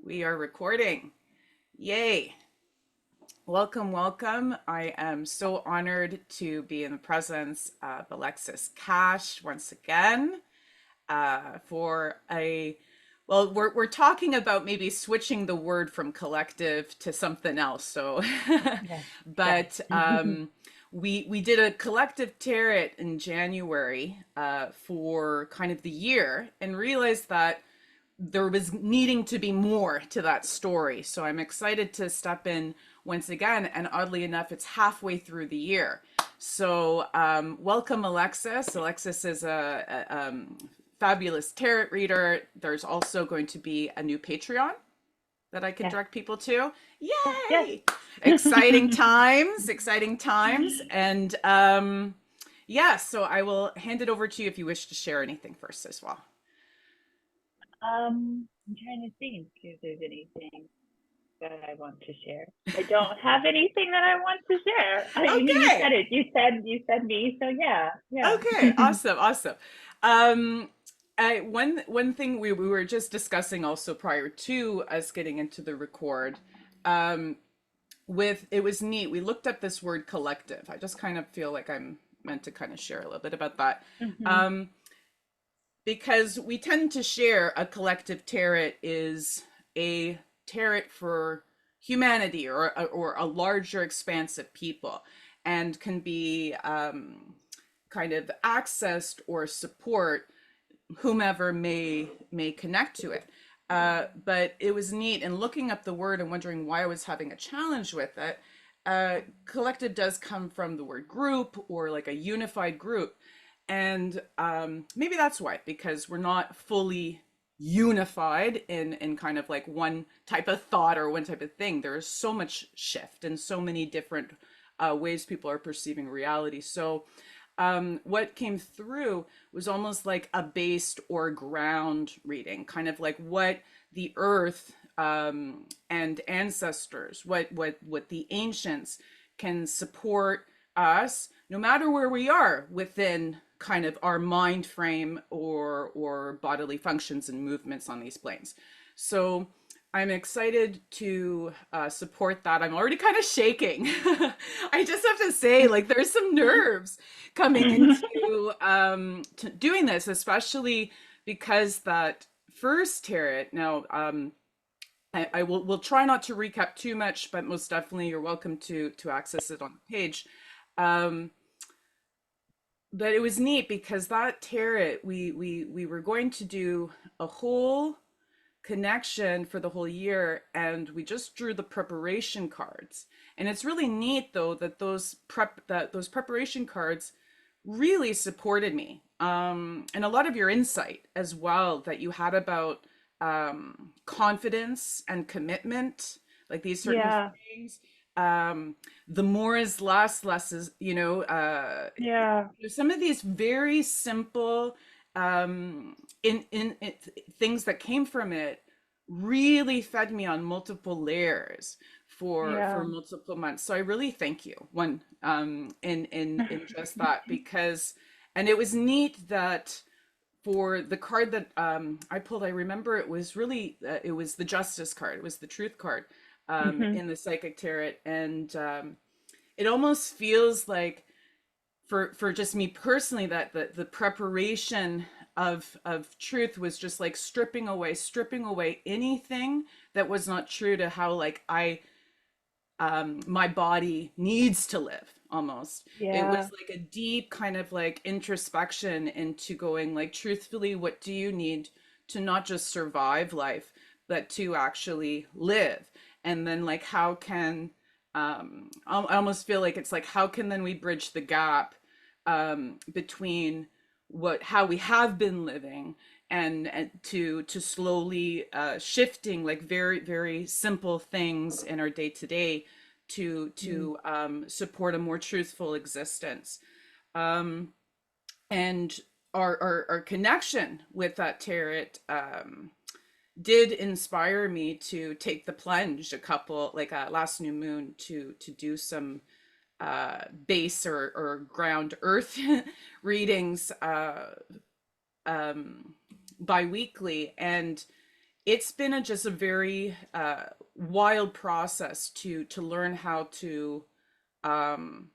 We are recording. Yay. Welcome, welcome. I am so honored to be in the presence of Alexis Cash once again for we're talking about maybe switching the word from collective to something else. So, Yes, yes. but we did a collective tarot in January for kind of the year and realized that there was needing to be more to that story. So I'm excited to step in once again. And oddly enough, it's halfway through the year. So welcome, Alexis. Alexis is a fabulous tarot reader. There's also going to be a new Patreon that I can Yes, direct people to. yes. Yay! Exciting times, exciting times. And yeah, so I will hand it over to you if you wish to share anything first as well. I'm trying to think if there's anything that I want to share. I don't have anything that I want to share. You Okay. said it. You said me. So yeah, yeah. Okay, awesome, awesome. Um, one thing we were just discussing also prior to us getting into the record, um, with it was neat. We looked up this word collective. I just kind of feel like I'm meant to kind of share a little bit about that. hmm Um, because we tend to share a collective tarot is a tarot for humanity or a larger expanse of people and can be kind of accessed or support whomever may connect to it. But it was neat in looking up the word and wondering why I was having a challenge with it. Collective does come from the word group or like a unified group. And maybe that's why, because we're not fully unified in kind of like one type of thought or one type of thing. There is so much shift and so many different ways people are perceiving reality. So what came through was almost like a based or ground reading, kind of like what the earth and ancestors, what the ancients can support us, no matter where we are within kind of our mind frame or bodily functions and movements on these planes. So I'm excited to support that. I'm already kind of shaking. I just have to say, like, there's some nerves coming into doing this, especially because that first tarot. Now, I will try not to recap too much, but most definitely you're welcome to access it on the page. Um, but it was neat because that tarot we were going to do a whole connection for the whole year and we just drew the preparation cards, and it's really neat though that those preparation cards really supported me, and a lot of your insight as well that you had about confidence and commitment, like these certain Yeah, things. um the more is less, less is, yeah, some of these very simple in things that came from it really fed me on multiple layers for yeah. multiple months. So I really thank you one in just that, because and it was neat that for the card that I pulled, I remember it was really it was the justice card, it was the truth card hmm in the psychic tarot, and it almost feels like for just me personally that the preparation of truth was just like stripping away anything that was not true to how like I my body needs to live. Almost it was Yeah. like a deep kind of like introspection into going like, truthfully, what do you need to not just survive life but to actually live? And then like how can I almost feel like it's like, how can then we bridge the gap between what how we have been living and to slowly shifting like very simple things in our day to day Mm. to support a more truthful existence. um, and our connection with that tarot did inspire me to take the plunge a couple like last new moon to do some base or ground earth readings bi-weekly. And it's been just a very wild process to learn how to um,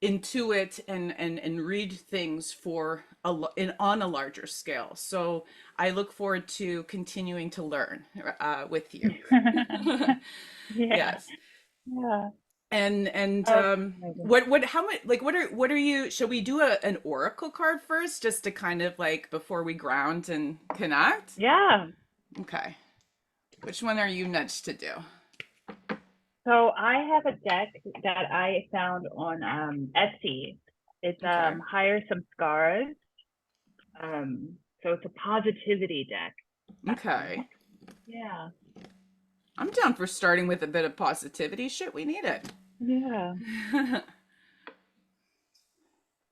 intuit and read things for on a larger scale. So I look forward to continuing to learn with you. Yeah. Yes. Yeah. And Oh, amazing. what how much like what are you, shall we do an oracle card first just to kind of like before we ground and connect? Yeah. Okay. Which one are you nudged to do? So I have a deck that I found on Etsy. It's Okay. Hire Samskaras. So it's a positivity deck. Okay. Yeah. I'm down for starting with a bit of positivity. Shit, we need it. Yeah.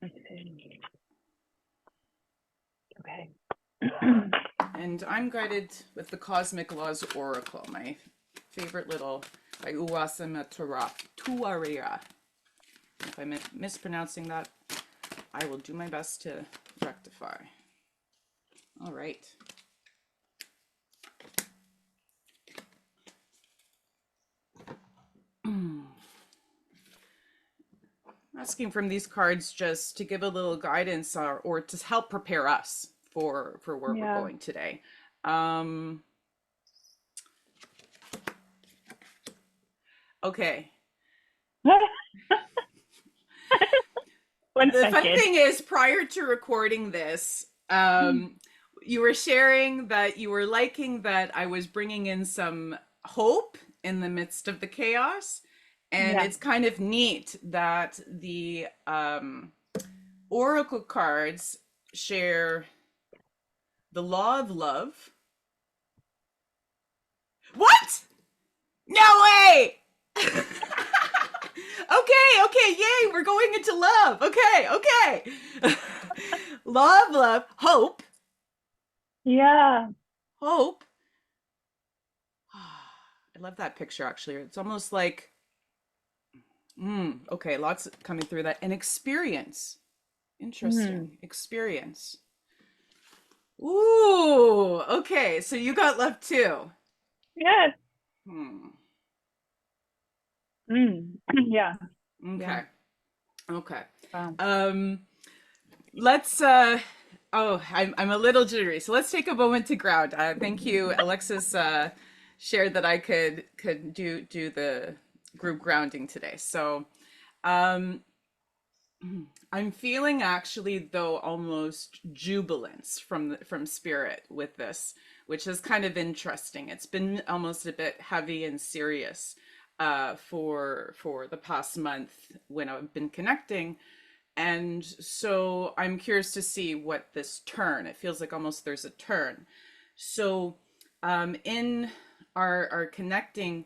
Let's see. Okay. And I'm guided with the Cosmic Laws Oracle, my favorite little by Ouassima Touahria. If I'm mispronouncing that, I will do my best to rectify. All right. Asking from these cards just to give a little guidance or to help prepare us for where we're Yeah. going today. Um, okay. One The fun second. thing is, prior to recording this, you were sharing that you were liking that I was bringing in some hope in the midst of the chaos. And Yeah. it's kind of neat that the oracle cards share the law of love. What? No way! Okay, okay, yay, we're going into love. Okay, okay. Love, hope, Yeah. hope. I love that picture actually. It's almost like, okay, lots coming through that. And experience. Mm. Interesting. Experience. Ooh, okay. So you got love too. Yes. Hmm. Mm. Yeah. Yeah. Okay. Okay. Wow. Um, let's oh, I'm a little jittery. So let's take a moment to ground. Thank you, Alexis shared that I could do the group grounding today. So um I'm feeling actually though almost jubilance from spirit with this, which is kind of interesting. It's been almost a bit heavy and serious for the past month when I've been connecting. And so I'm curious to see what this turn, it feels like almost there's a turn. So in our connecting,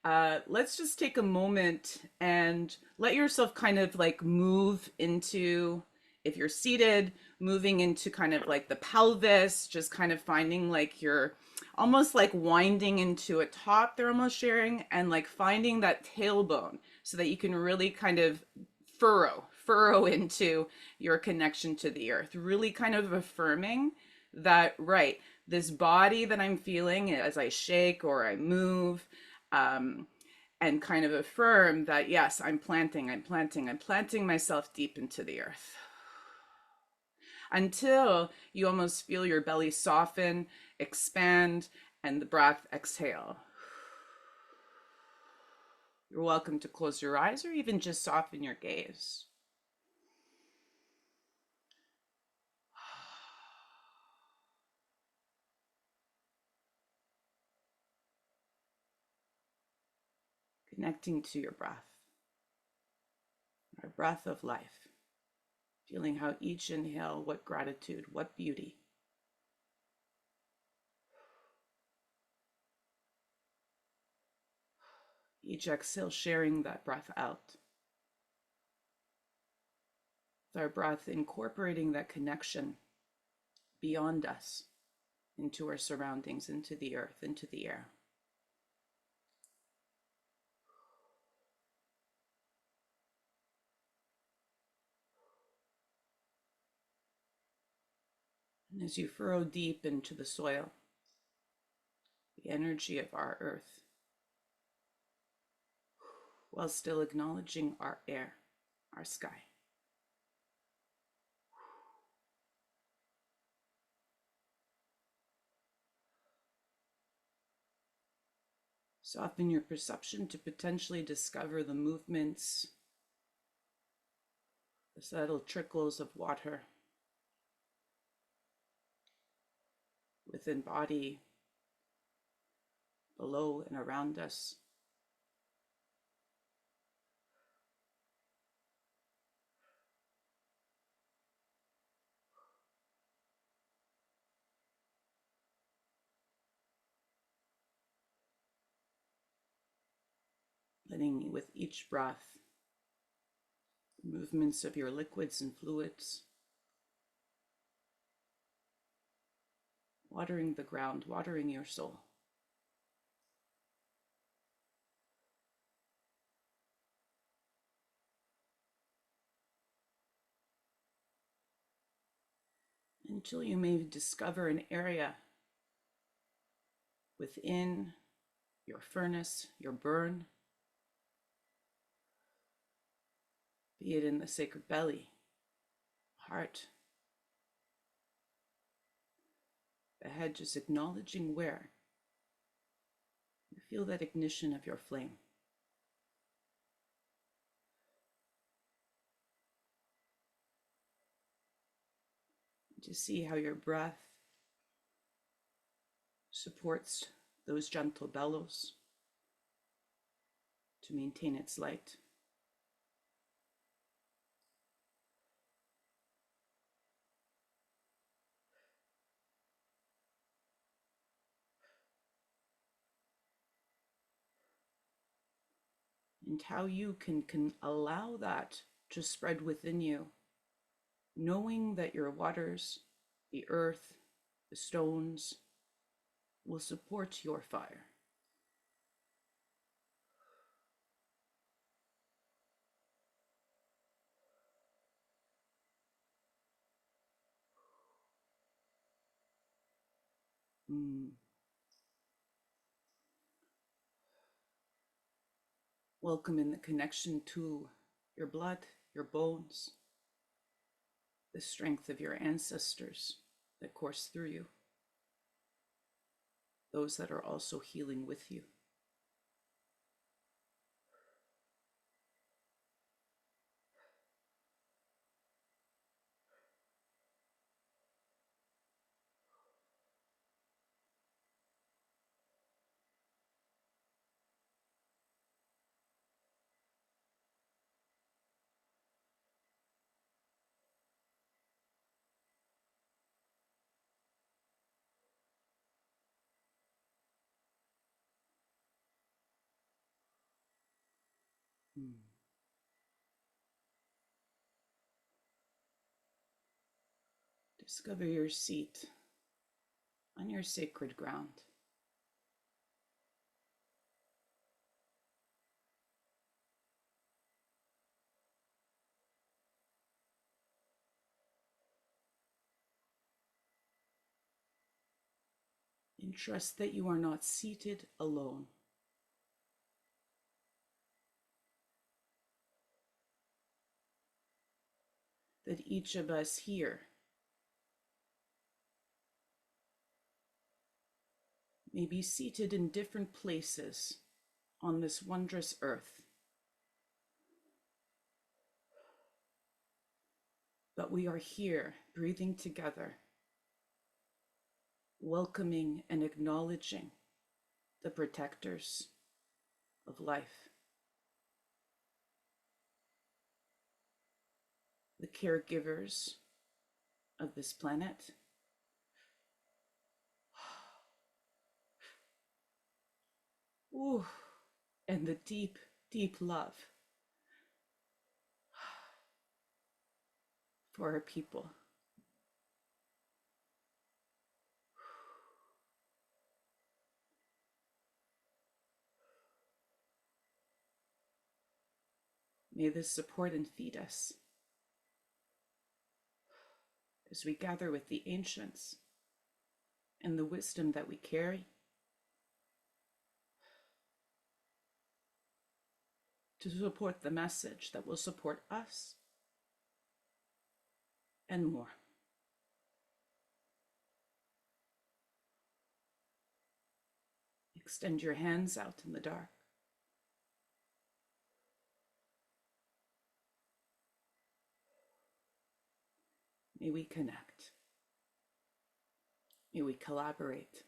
let's just take a moment and let yourself kind of like move into, if you're seated, moving into kind of like the pelvis, just kind of finding like you're almost like winding into a top they're almost sharing, and like finding that tailbone so that you can really kind of furrow into your connection to the earth, really kind of affirming that, right, this body that I'm feeling as I shake or I move, um, and kind of affirm that, yes, I'm planting myself deep into the earth until you almost feel your belly soften, expand, and the breath exhale. You're welcome to close your eyes or even just soften your gaze. Connecting to your breath, our breath of life, feeling how each inhale, what gratitude, what beauty. Each exhale, sharing that breath out. With our breath, incorporating that connection beyond us, into our surroundings, into the earth, into the air. And as you furrow deep into the soil, the energy of our earth, while still acknowledging our air, our sky. Soften your perception to potentially discover the movements, the subtle trickles of water within body, below and around us. Letting with each breath, the movements of your liquids and fluids, watering the ground, watering your soul. Until you may discover an area within your furnace, your burn, be it in the sacred belly, heart, the head, just acknowledging where you feel that ignition of your flame. To see how your breath supports those gentle bellows to maintain its light. And how you can allow that to spread within you, knowing that your waters, the earth, the stones, will support your fire. Welcome in the connection to your blood, your bones, the strength of your ancestors that course through you, those that are also healing with you. Discover your seat on your sacred ground. And trust that you are not seated alone. That each of us here may be seated in different places on this wondrous earth. But we are here breathing together, welcoming and acknowledging the protectors of life, the caregivers of this planet, ooh, and the deep, deep love for our people. May this support and feed us as we gather with the ancients and the wisdom that we carry to support the message that will support us and more. Extend your hands out in the dark. May we connect. May we collaborate.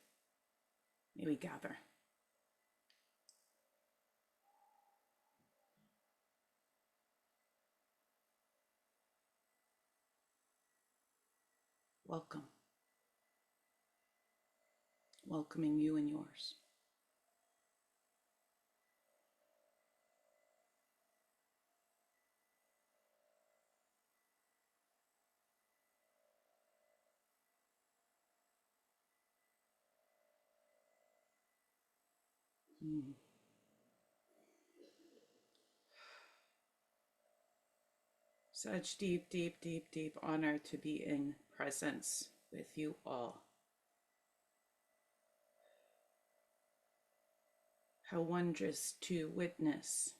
May we gather. Welcome. Welcoming you and yours. Such deep, deep, deep, deep honor to be in presence with you all. How wondrous to witness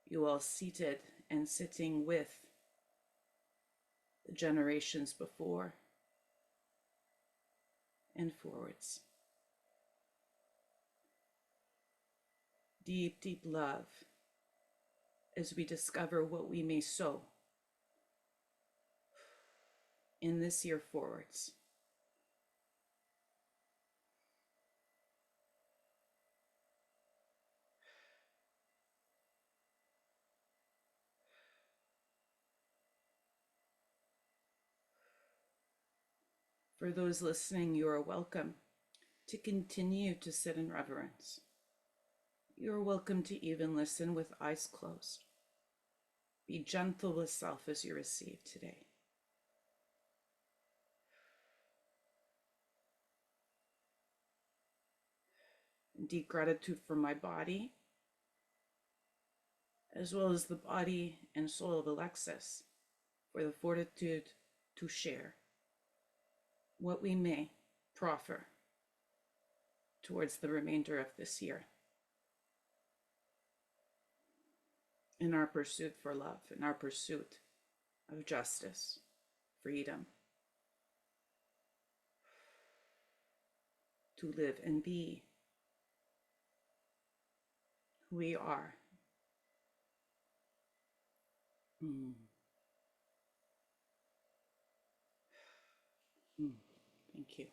you all seated and sitting with the generations before and forwards. Deep, deep love as we discover what we may sow in this year forwards. For those listening, you are welcome to continue to sit in reverence. You are welcome to even listen with eyes closed. Be gentle with self as you receive today. Deep gratitude for my body, as well as the body and soul of Alexis, for the fortitude to share what we may proffer towards the remainder of this year in our pursuit for love, in our pursuit of justice, freedom, to live and be who we are. Thank you.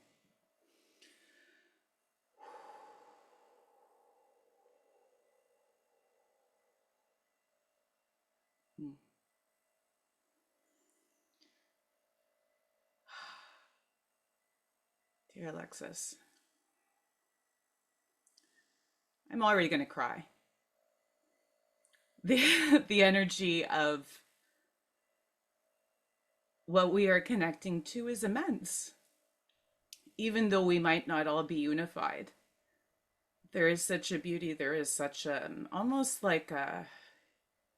Dear Alexis, I'm already going to cry. The energy of what we are connecting to is immense. Even though we might not all be unified, there is such a beauty, there is such a, almost like a,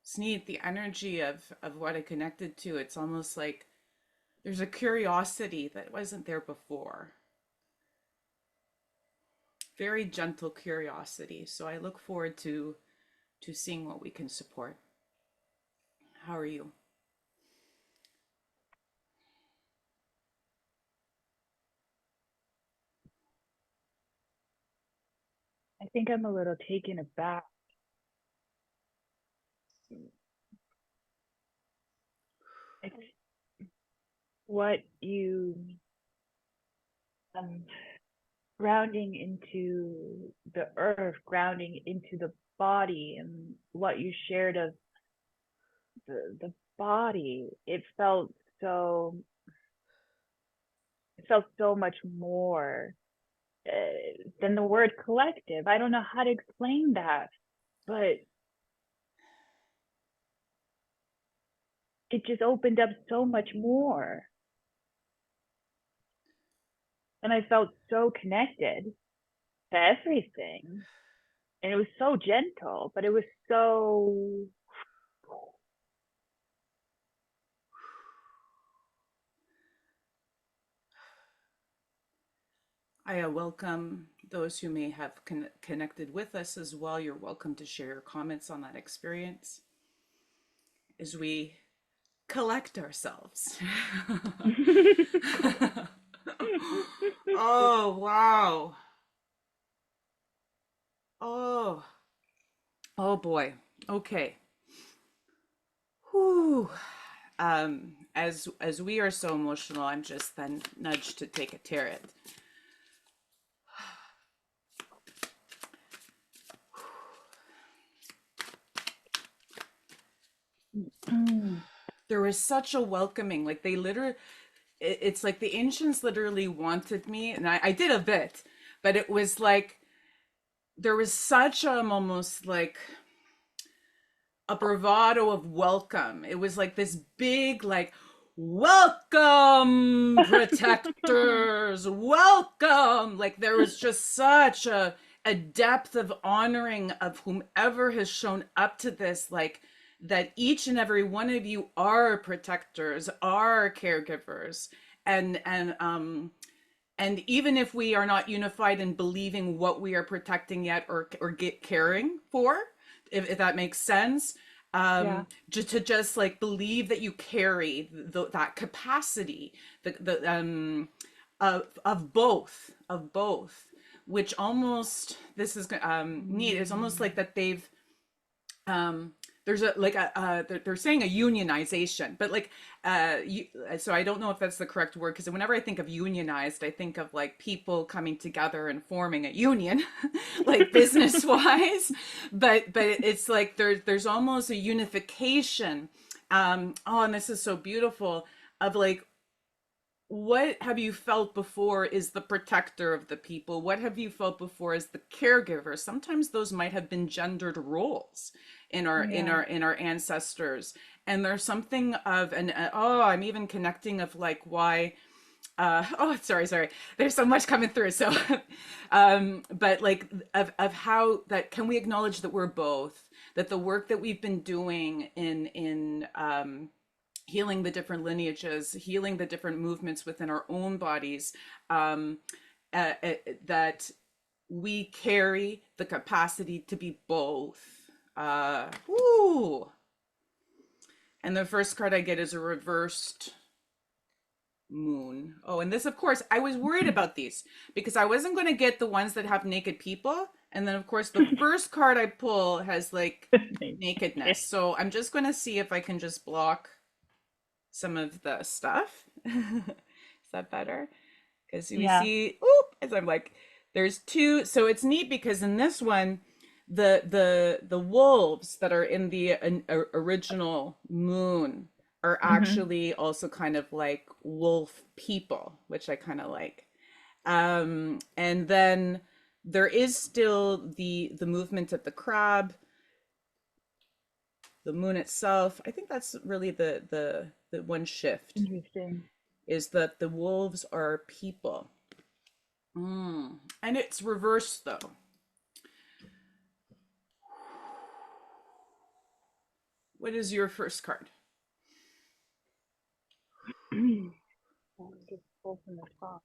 it's neat, the energy of what I connected to. It's almost like there's a curiosity that wasn't there before. Very gentle curiosity. So I look forward to seeing what we can support. How are you? I think I'm a little taken aback. It's what you grounding into the earth, grounding into the body, and what you shared of the body. It felt so much more than the word collective. I don't know how to explain that, but it just opened up so much more. And I felt so connected to everything. And it was so gentle, but it was so. I welcome those who may have connected with us as well, you're welcome to share your comments on that experience as we collect ourselves. Oh, wow. Oh, oh boy. Okay. Whew. As we are so emotional, I'm just then nudged to take a tarot. There was such a welcoming, like they literally, it's like the ancients literally wanted me, and I did a bit, but it was like there was such almost like a bravado of welcome. It was like this big, like, welcome, protectors, welcome. Like there was just such a depth of honoring of whomever has shown up to this, like that each and every one of you are protectors, are caregivers, and even if we are not unified in believing what we are protecting yet or get caring for, if that makes sense, Yeah. just like believe that you carry that capacity, of both, which almost, this is neat. It's almost like that they've there's a like a they're saying a unionization, but like so I don't know if that's the correct word, because whenever I think of unionized, I think of like people coming together and forming a union, like business wise, but it's like there's almost a unification. Oh, and this is so beautiful, of like, what have you felt before is the protector of the people? What have you felt before as the caregiver? Sometimes those might have been gendered roles in our Yeah. ancestors. And there's something of an oh, I'm even connecting of like why oh, sorry, there's so much coming through. So but like of how that, can we acknowledge that we're both, that the work that we've been doing in healing the different lineages, healing the different movements within our own bodies, um, that we carry the capacity to be both. Woo. And the first card I get is a reversed moon. Oh, and this, of course, I was worried about these because I wasn't going to get the ones that have naked people. And then, of course, the first card I pull has like nakedness. So I'm just going to see if I can just block some of the stuff. Is that better? Because we Yeah. see, oop, as I'm like, there's two. So it's neat because in this one, the wolves that are in the original moon are Hmm. actually also kind of like wolf people, which I kind of like. And then there is still the movement of the crab, the moon itself. I think that's really the one shift, Interesting. is that the wolves are people. And it's reversed though. What is your first card? Just pull from the top.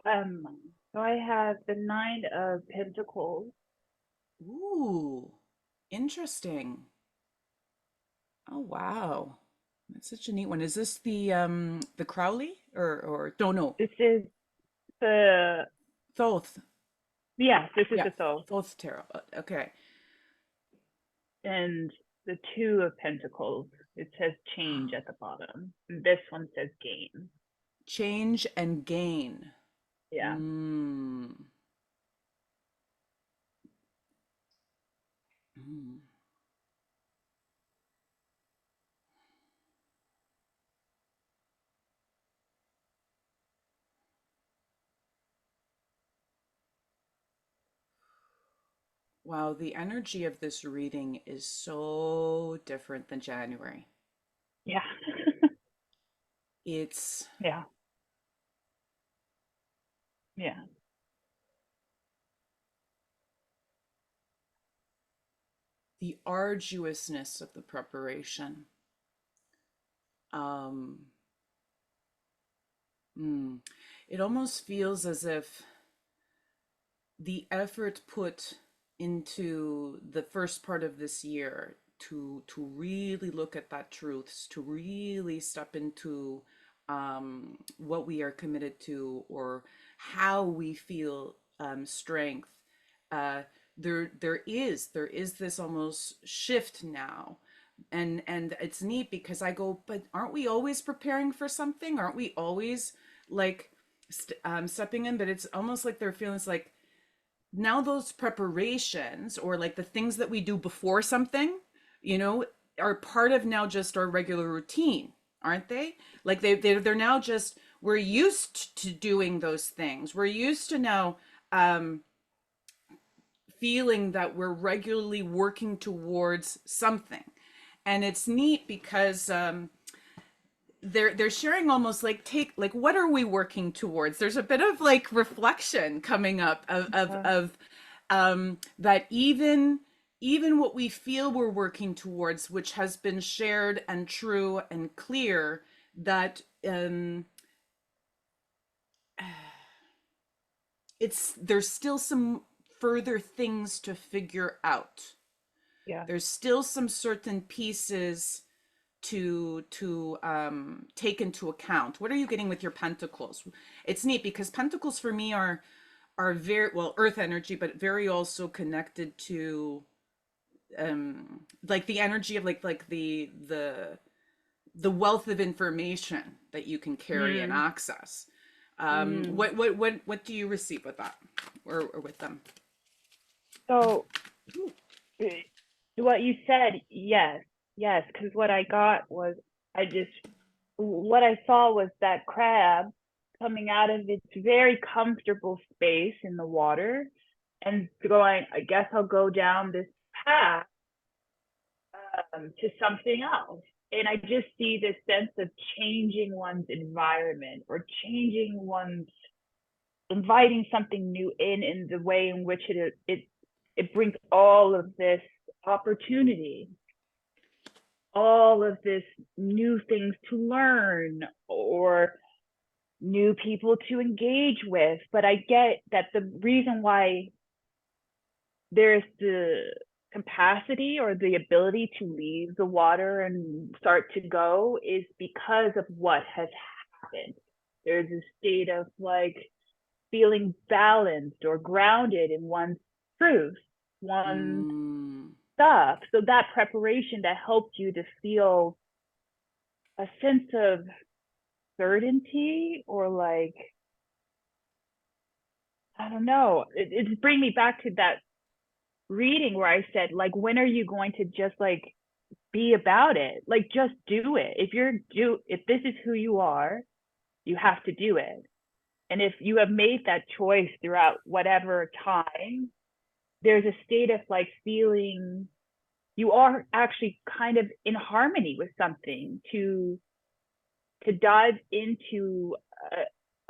Um, so I have the Nine of Pentacles. Ooh, interesting. Oh wow. That's such a neat one. Is this the Crowley or no, no, This is the, Thoth. yeah, this is Yeah, the Thoth. Thoth tarot. Okay. And the Two of Pentacles. It says change at the bottom. This one says gain. Change and gain. Yeah. Mm. Mm. Wow, the energy of this reading is so different than January. Yeah. It's Yeah. Yeah. the arduousness of the preparation. Um, mm, it almost feels as if the effort put into the first part of this year to really look at that truths, to really step into what we are committed to, or how we feel strength. Uh, there is this almost shift now, and it's neat because I go, but aren't we always preparing for something? Aren't we always like stepping in? But it's almost like they're feeling like now those preparations, or like the things that we do before something, you know, are part of now just our regular routine, aren't they? Like they're now just, we're used to doing those things. We're used to now um feeling that we're regularly working towards something. And it's neat because they're sharing almost like, take like, what are we working towards? There's a bit of like reflection coming up Uh, of that even what we feel we're working towards, which has been shared and true and clear, that it's, there's still some further things to figure out. yeah. There's still some certain pieces to take into account. What are you getting with your pentacles? It's neat because pentacles for me are very well earth energy, but very also connected to like the energy of like the wealth of information that you can carry and Mm, access. mm. What do you receive with that, or with them? So eh, what you said, yes, yes, because what I got was, I just, what I saw was that crab coming out of its very comfortable space in the water and going, I guess I'll go down this path to something else. And I just see this sense of changing one's environment, or changing one's, inviting something new in the way in which it brings all of this opportunity, all of this new things to learn, or new people to engage with. But I get that the reason why there's the capacity or the ability to leave the water and start to go is because of what has happened. There's a state of like feeling balanced or grounded in one's truth, one's Mm, stuff. So that preparation that helped you to feel a sense of certainty, or like, I don't know, it's bringing me back to that reading where I said, like, when are you going to just like be about it? Like, just do it. If this is who you are, you have to do it. And if you have made that choice throughout whatever time, there's a state of like feeling you are actually kind of in harmony with something, to dive into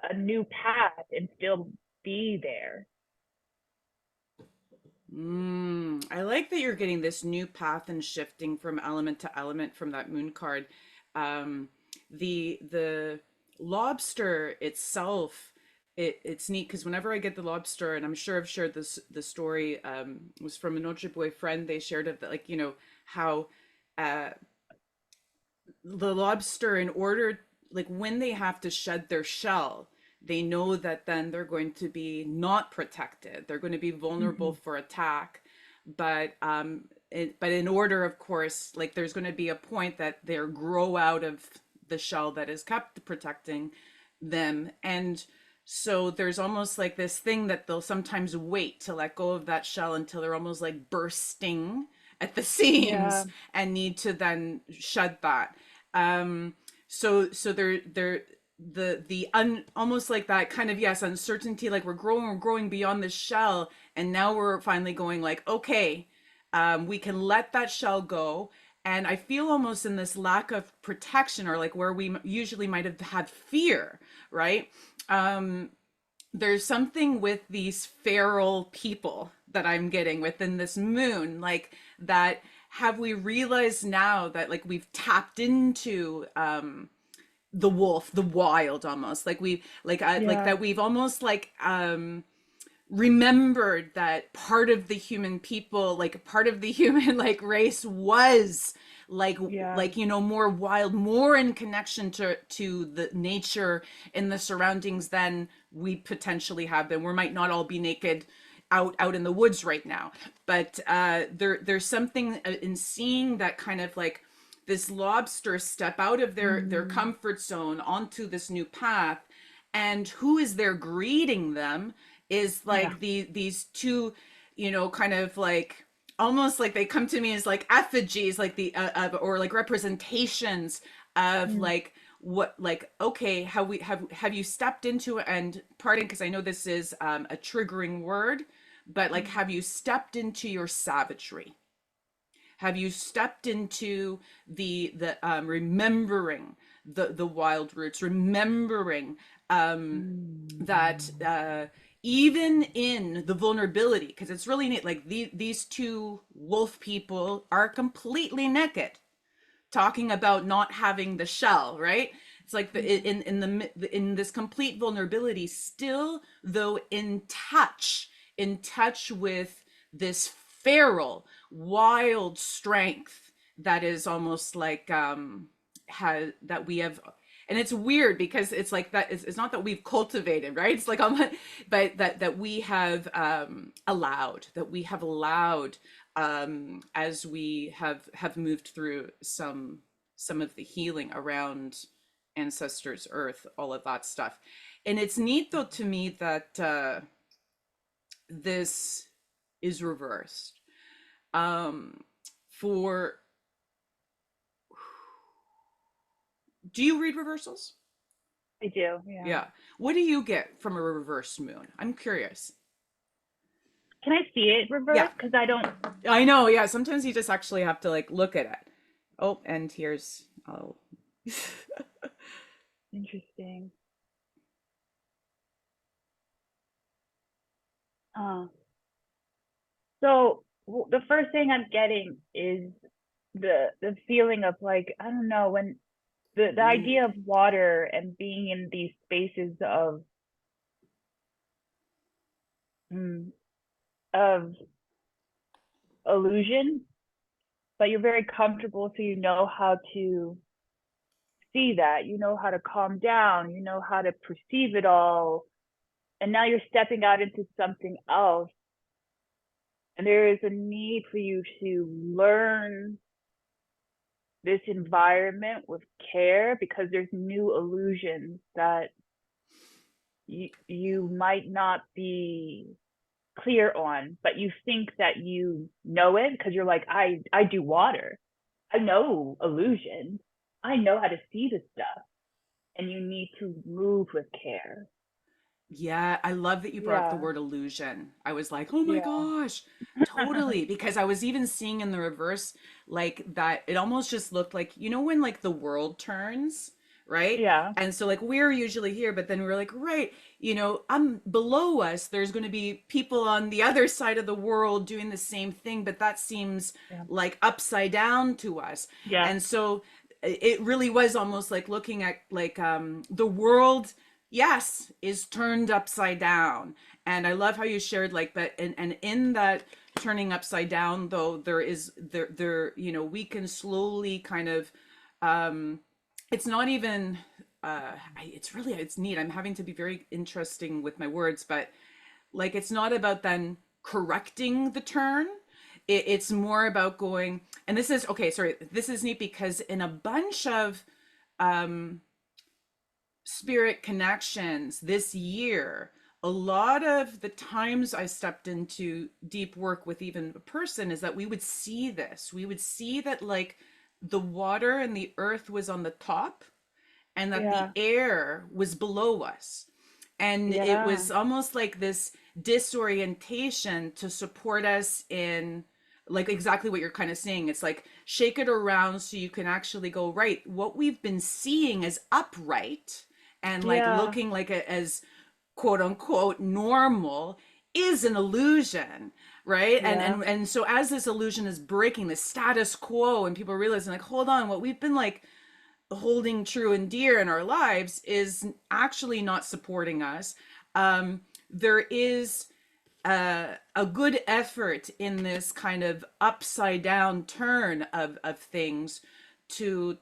a new path and still be there. I like that you're getting this new path and shifting from element to element from that moon card. Um, the lobster itself, it's neat because whenever I get the lobster, and I'm sure I've shared this the story, was from an Ojibwe friend. They shared it that, like, you know, how uh the lobster, in order, like when they have to shed their shell, they know that then they're going to be not protected, they're going to be vulnerable Mm-hmm. for attack. But in order, of course, like there's going to be a point that they grow out of the shell that is kept protecting them. And so there's almost like this thing that they'll sometimes wait to let go of that shell until they're almost like bursting at the Yeah. seams and need to then shed that. Um, so they're almost like that kind of, yes, uncertainty, like we're growing beyond the shell, and now we're finally going like, okay, we can let that shell go. And I feel almost in this lack of protection, or like where we usually might have had fear, right? There's something with these feral people that I'm getting within this moon, like that. Have we realized now that like we've tapped into the wolf, the wild, almost like we like Yeah. that we've almost like remembered that part of the human people, like part of the human like race was Yeah. like you know, more wild, more in connection to the nature in the surroundings than we potentially have been. We might not all be naked out in the woods right now, but there's something in seeing that kind of like this lobster step out of their Mm. comfort zone onto this new path, and who is there greeting them is Yeah. like these two, you know, kind of like almost like they come to me as like effigies, like the or like representations of Mm. like what, like, okay, have you stepped into, and pardon because I know this is a triggering word, but like, Mm. have you stepped into your savagery? Have you stepped into the remembering the wild roots, remembering that Mm. even in the vulnerability, because it's really neat, like these two wolf people are completely naked, talking about not having the shell, right? It's like the Mm. in this complete vulnerability, still though in touch with this feral, wild strength that is almost like has that we have. And it's weird because it's like that it's not that we've cultivated, right? It's like but that we have allowed as we have moved through some of the healing around ancestors earth, all of that stuff. And it's neat though to me that this is reversed um for do you read reversals? I do. Yeah. Yeah. What do you get from a reversed moon? I'm curious. Can I see it Yeah, reversed? Because I don't. I know. Yeah, sometimes you just actually have to like look at it. Oh, and here's oh. Interesting. Uh, the first thing I'm getting is the feeling of like, I don't know, when the Ooh. idea of water and being in these spaces mm, of illusion, but you're very comfortable, so you know how to see that, you know how to calm down, you know how to perceive it all, and now you're stepping out into something else, and there is a need for you to learn this environment with care because there's new illusions that you might not be clear on, but you think that you know it because you're like, I do water. I know illusions. I know how to see this stuff. And you need to move with care. Yeah, I love that you brought up the Yeah. word illusion. I was like, oh my Yeah. gosh, totally. Because I was even seeing in the reverse, like that it almost just looked like, you know, when like the world turns, right? Yeah. And so like we're usually here, but then we're like, right, you know, I'm below us, there's going to be people on the other side of the world doing the same thing, but that seems Yeah. like upside down to us. Yeah. And so it really was almost like looking at like the world, yes, is turned upside down. And I love how you shared like that, and in that turning upside down though, there you know, we can slowly kind of it's not even it's really, it's neat. I'm having to be very interesting with my words, but like it's not about then correcting the turn. It's more about going, and this is okay, sorry, this is neat because in a bunch of um spirit connections this year, a lot of the times I stepped into deep work with even a person is that we would see this. We would see that like the water and the earth was on the top and that the Yeah. air was below us. And it Yeah. was almost like this disorientation to support us in like exactly what you're kind of saying. It's like shake it around so you can actually go, right, what we've been seeing as upright and like Yeah. looking like as quote unquote normal is an illusion, right? Yeah. And so as this illusion is breaking the status quo, and people are realizing like, hold on, what we've been like holding true and dear in our lives is actually not supporting us. There is a good effort in this kind of upside down turn of things to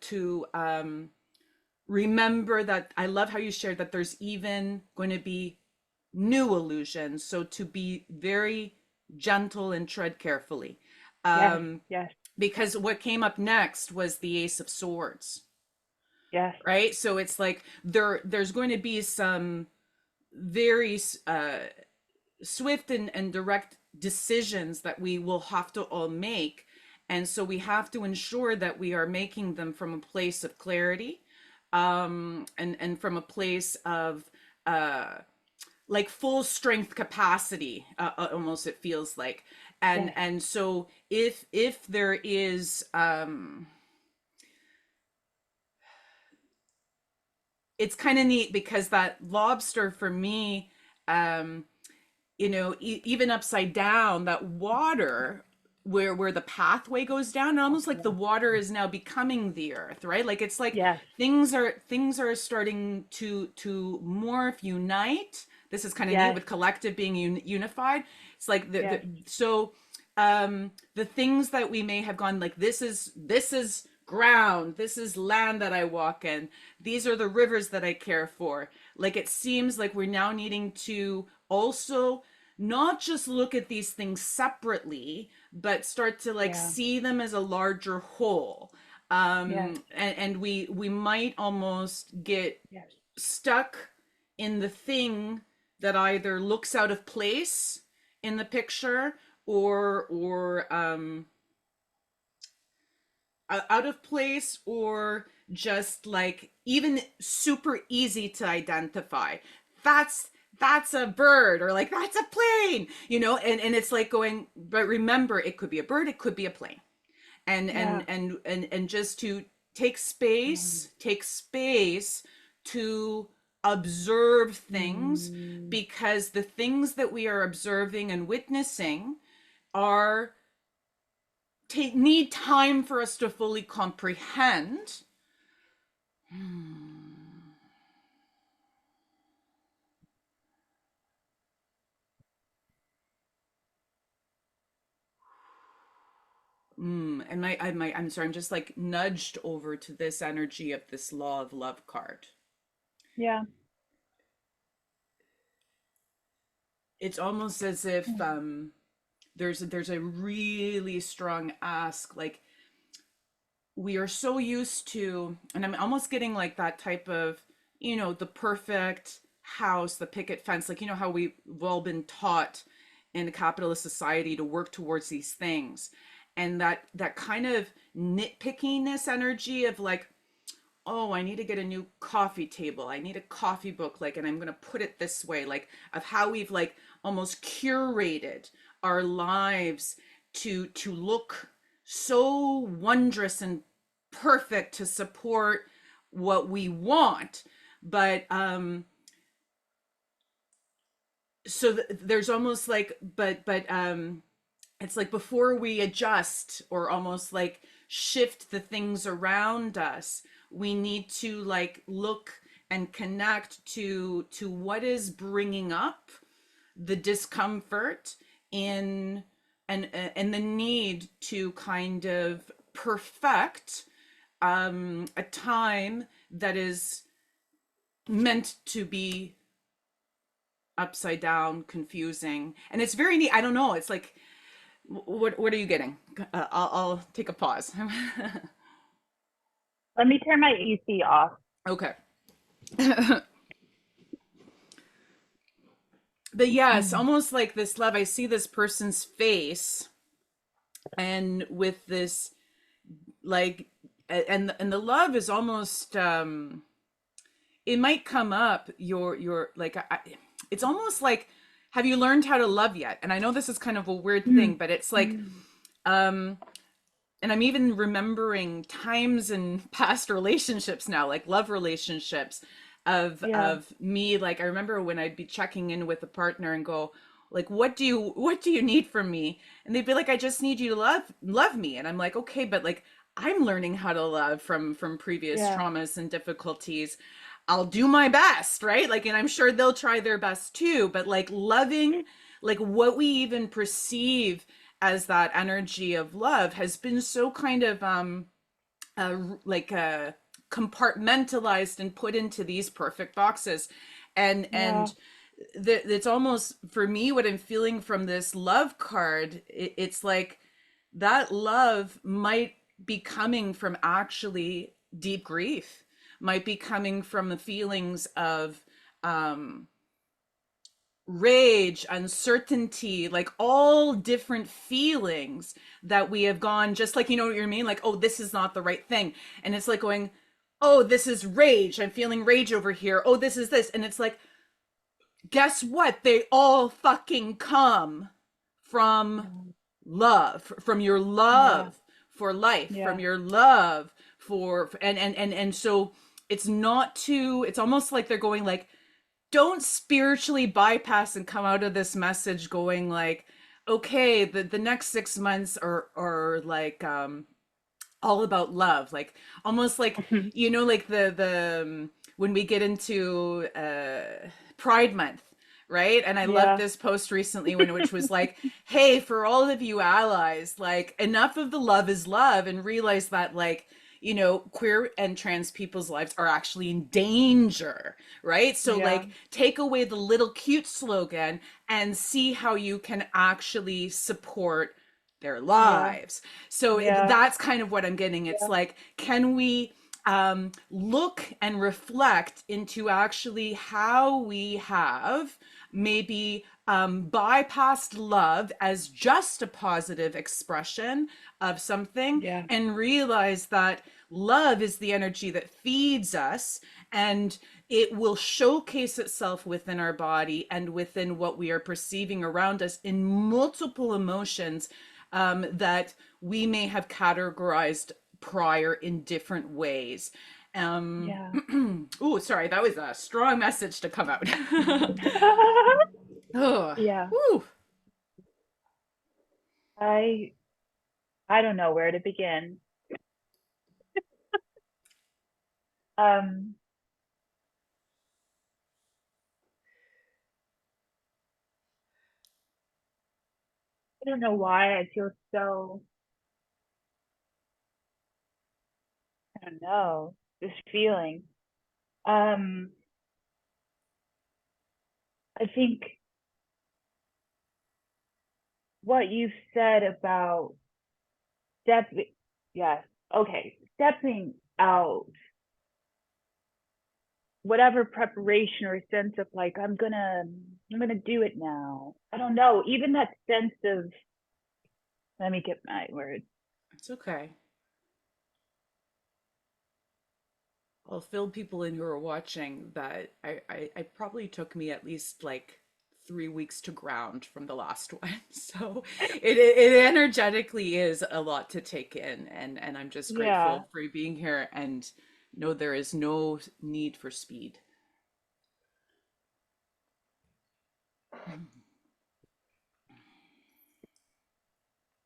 remember that. I love how you shared that there's even going to be new illusions, so to be very gentle and tread carefully, Yes. um Yes. because what came up next was the Ace of Swords, Yes. right? So it's like there's going to be some very swift and direct decisions that we will have to all make. And so we have to ensure that we are making them from a place of clarity, and from a place of like full strength capacity, almost it feels like. Yes. And so if there is it's kind of neat because that lobster for me, um even upside down, that water where the pathway goes down, almost like the water is now becoming the earth, right? Like it's like Yes. things are starting to morph, unite. This is kind of neat Yes. with collective being unified. It's like Yes. so the things that we may have gone like, this is ground, this is land that I walk in, these are the rivers that I care for. Like it seems like we're now needing to also not just look at these things separately, but start to like Yeah. see them as a larger whole. Yes. And we might almost get Yes. stuck in the thing that either looks out of place in the picture, or out of place, or just like even super easy to identify. That's a bird, or like that's a plane, and it's like going, but remember, it could be a bird, it could be a plane. and Yeah. and and just to take space to observe things, Mm. because the things that we are observing and witnessing are need time for us to fully comprehend. And I'm sorry, I'm just like nudged over to this energy of this Law of Love card. Yeah. It's almost as if there's a really strong ask, like we are so used to, and I'm almost getting like that type of, the perfect house, the picket fence, like, how we've all been taught in a capitalist society to work towards these things. And that kind of nitpickiness energy of like, oh, I need to get a new coffee table, I need a coffee book, like, and I'm going to put it this way, like, of how we've like almost curated our lives to look so wondrous and perfect to support what we want. But so there's almost like, but it's like before we adjust or almost like shift the things around us, we need to like look and connect to what is bringing up the discomfort in, and the need to kind of perfect a time that is meant to be upside down, confusing. And it's very neat. I don't know, it's like, what are you getting? I'll take a pause. Let me turn my EC off. Okay. But yes, Mm. almost like this love, I see this person's face, and with this like, and the love is almost it might come up, your like, it's almost like, have you learned how to love yet? And I know this is kind of a weird thing, Mm. but it's like, Mm. um and I'm even remembering times in past relationships now, like love relationships, of Yeah. me, like I remember when I'd be checking in with a partner and go, Like, what do you need from me? And they'd be like, I just need you to love me. And I'm like, okay, but like I'm learning how to love from previous Yeah. traumas and difficulties. I'll do my best, right? Like, and I'm sure they'll try their best too, but like loving, like what we even perceive as that energy of love has been so kind of like compartmentalized and put into these perfect boxes. And Yeah. it's almost, for me, what I'm feeling from this love card, it's like that love might be coming from actually deep grief, might be coming from the feelings of um rage, uncertainty, like all different feelings that we have gone, just like, you know what you mean? Like, oh, this is not the right thing. And it's like going, oh, this is rage. I'm feeling rage over here. Oh, this is this. And it's like, guess what? They all fucking come from love, from your Yeah. love for life, from Yeah. your love for, and so it's not too, it's almost like they're going like, don't spiritually bypass and come out of this message going like, okay, the next 6 months are like all about love, like almost like, you know, like the when we get into Pride Month, right? And I loved Yeah. this post recently when, which was like, hey, for all of you allies, like enough of the love is love, and realize that, like, you know, queer and trans people's lives are actually in danger, right? So Yeah. like take away the little cute slogan and see how you can actually support their Yeah. lives. So Yeah. that's kind of what I'm getting. It's Yeah. like, can we look and reflect into actually how we have maybe bypassed love as just a positive expression of something, Yeah. and realize that love is the energy that feeds us, and it will showcase itself within our body and within what we are perceiving around us in multiple emotions that we may have categorized prior in different ways. Yeah. Oh, sorry, that was a strong message to come out. Oh, Yeah. whew. I I don't know where to begin. Um, I don't know why I feel so, I don't know, this feeling. Um, I think what you said about stepping, yes, okay, stepping out, whatever preparation or sense of like, I'm gonna do it now. I don't know, even that sense of, let me get my words. It's okay. I'll fill people in who are watching that I probably took me at least like 3 weeks to ground from the last one. So it energetically is a lot to take in, and I'm just Yeah, grateful for you being here, and know there is no need for speed.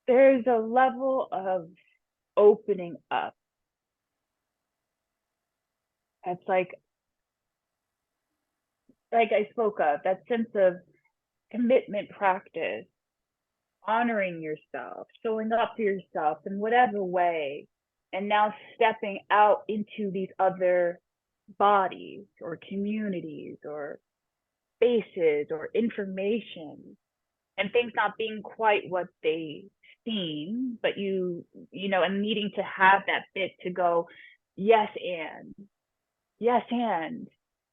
there's a level of opening up. That's like I spoke of, that sense of commitment practice, honoring yourself, showing up for yourself in whatever way, and now stepping out into these other bodies or communities or spaces or information, and things not being quite what they seem, but and needing to have that bit to go, yes, and yes, and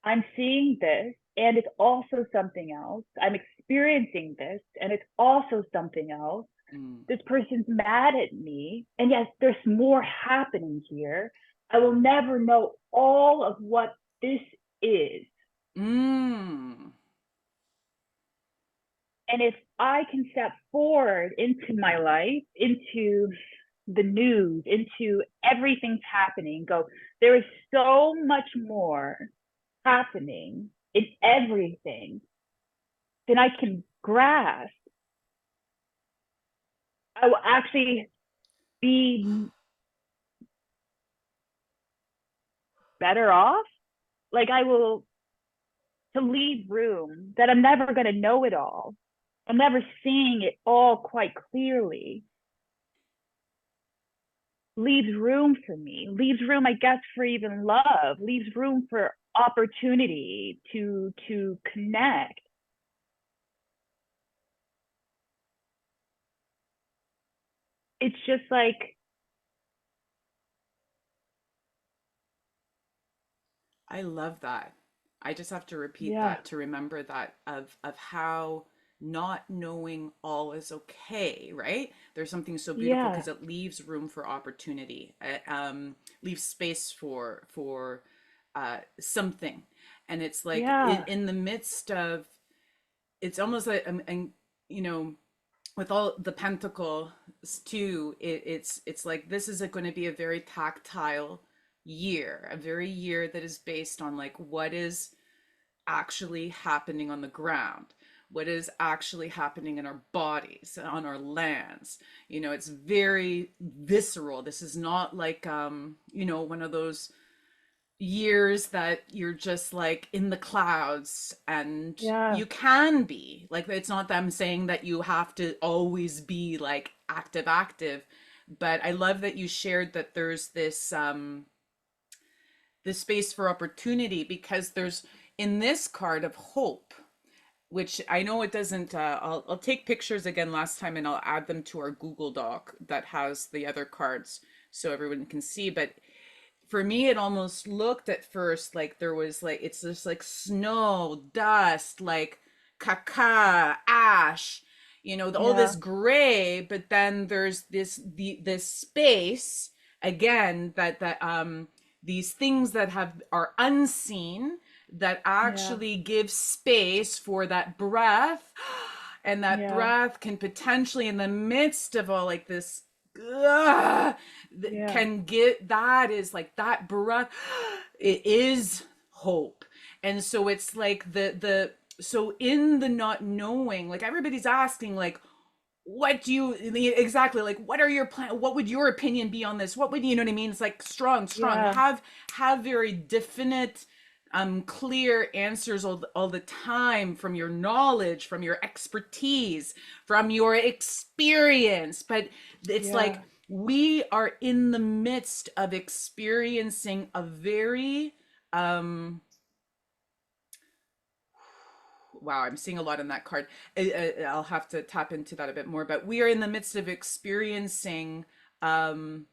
I'm seeing this, and it's also something else. I'm experiencing this, and it's also something else. Mm. This person's mad at me, and yes, there's more happening here. I will never know all of what this is. Mm. And if I can step forward into my life, into the news, into everything's happening, go, there is so much more happening in everything. then I can grasp, I will actually be better off. Like I will, to leave room that I'm never going to know it all. I'm never seeing it all quite clearly. Leaves room for me, leaves room, I guess, for even love, leaves room for opportunity to connect. It's just like, I love that. I just have to repeat yeah, that to remember that of how not knowing all is okay, right? There's something so beautiful yeah, because it leaves room for opportunity. It leaves space for something. And it's like yeah, in the midst of, it's almost like and you know, with all the pentacles too, it's like this is going to be a very tactile year, a very year that is based on like what is actually happening on the ground, what is actually happening in our bodies, on our lands. You know, it's very visceral. This is not like you know, one of those years that you're just like in the clouds, and yeah, you can be like, it's not them saying that you have to always be like active, but I love that you shared that there's this space for opportunity, because there's in this card of hope, which I know it doesn't I'll take pictures again last time and I'll add them to our Google Doc that has the other cards so everyone can see. But for me, it almost looked at first like there was like, it's just like snow, dust, like caca, ash, you know, all yeah, this gray. But then there's this space again, that these things that are unseen, that yeah, actually give space for that breath. And that yeah, breath can potentially, in the midst of all like this, ugh, yeah, can get, that is like that breath, it is hope. And so it's like the so in the not knowing, like everybody's asking like, what do you exactly, like what are your plan, what would your opinion be on this, what would, you know what I mean? It's like strong, yeah, have very definite clear answers all the time, from your knowledge, from your expertise, from your experience. But it's yeah, like we are in the midst of experiencing a very wow, I'm seeing a lot in that card. I'll have to tap into that a bit more, but we are in the midst of experiencing um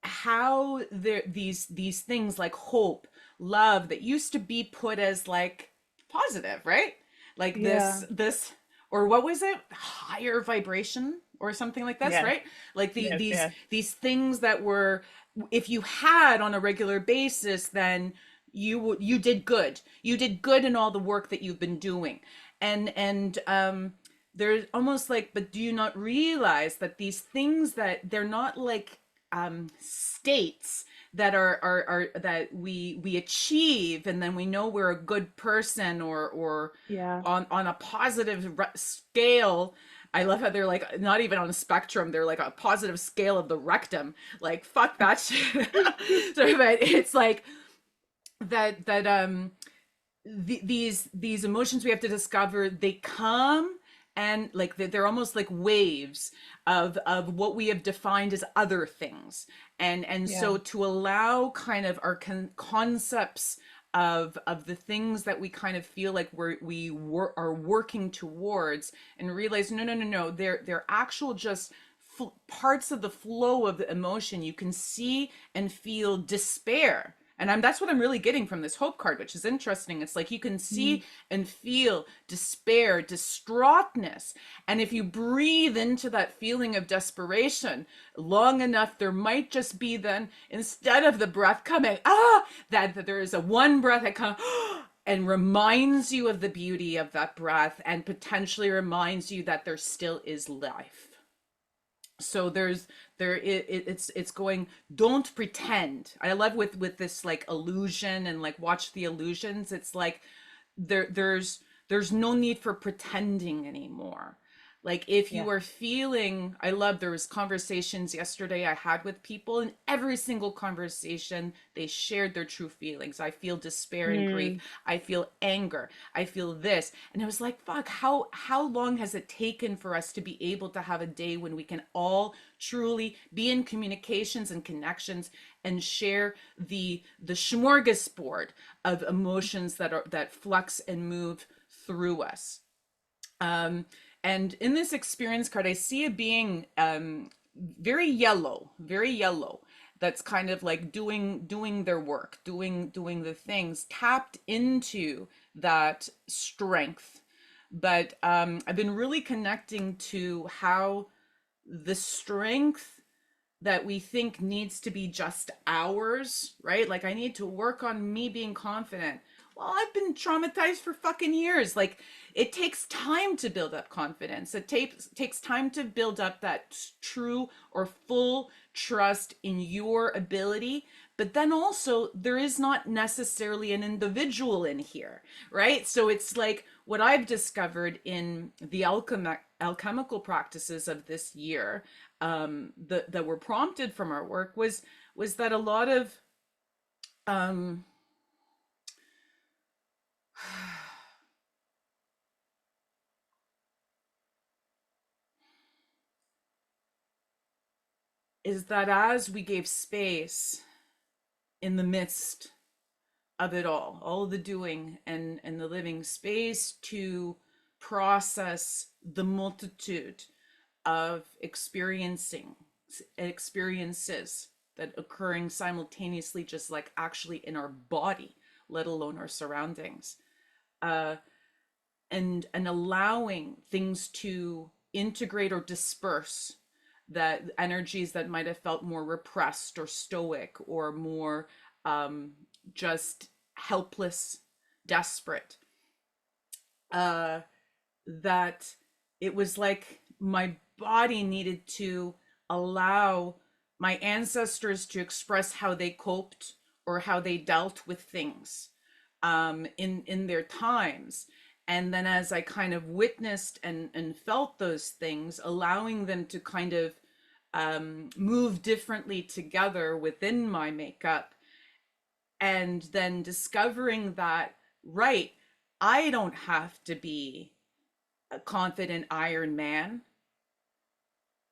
how there these things like hope, love, that used to be put as like positive, right? Like yeah, this or what was it, higher vibration or something like this, yes, right? Like yes, yes, these things that were, if you had on a regular basis, then you did good, you did good in all the work that you've been doing. And there's almost like, but do you not realize that these things, that they're not like states that are that we achieve, and then we know we're a good person, or yeah, on a positive scale. I love how they're like not even on a spectrum, they're like a positive scale of the rectum, like fuck that shit. So, but it's like that these emotions we have to discover, they come, and like they're almost like waves of what we have defined as other things. And yeah, so to allow kind of our concepts of the things that we kind of feel like are working towards, and realize no, they're actual just parts of the flow of the emotion. You can see and feel despair, and that's what I'm really getting from this hope card, which is interesting. It's like you can mm, see and feel despair, distraughtness. And if you breathe into that feeling of desperation long enough, there might just be then, instead of the breath coming, that there is a one breath that comes and reminds you of the beauty of that breath, and potentially reminds you that there still is life. So it's going, don't pretend. I love with this like illusion and like watch the illusions. It's like there's no need for pretending anymore. Like if Yeah. you are feeling, I love, there was conversations yesterday I had with people, and every single conversation they shared their true feelings. I feel despair and grief. Mm. I feel anger. I feel this. And it was like, fuck, how long has it taken for us to be able to have a day when we can all truly be in communications and connections and share the smorgasbord of emotions that flux and move through us. Um, and in this experience card, I see a being very yellow, very yellow. That's kind of like doing their work, doing the things, tapped into that strength. But I've been really connecting to how the strength that we think needs to be just ours, right? Like I need to work on me being confident. Well, I've been traumatized for fucking years. Like it takes time to build up confidence. It takes time to build up that true or full trust in your ability. But then also, there is not necessarily an individual in here, right? So it's like what I've discovered in the alchemical practices of this year, that were prompted from our work, was that a lot of um, is that as we gave space in the midst of it all of the doing and the living, space to process the multitude of experiences that occurring simultaneously, just like actually in our body, let alone our surroundings, uh, and allowing things to integrate or disperse, that energies that might have felt more repressed or stoic or more um, just helpless, desperate, uh, that it was like my body needed to allow my ancestors to express how they coped or how they dealt with things in their times. And then as I kind of witnessed and felt those things, allowing them to kind of move differently together within my makeup, and then discovering that, right, I don't have to be a confident Iron Man.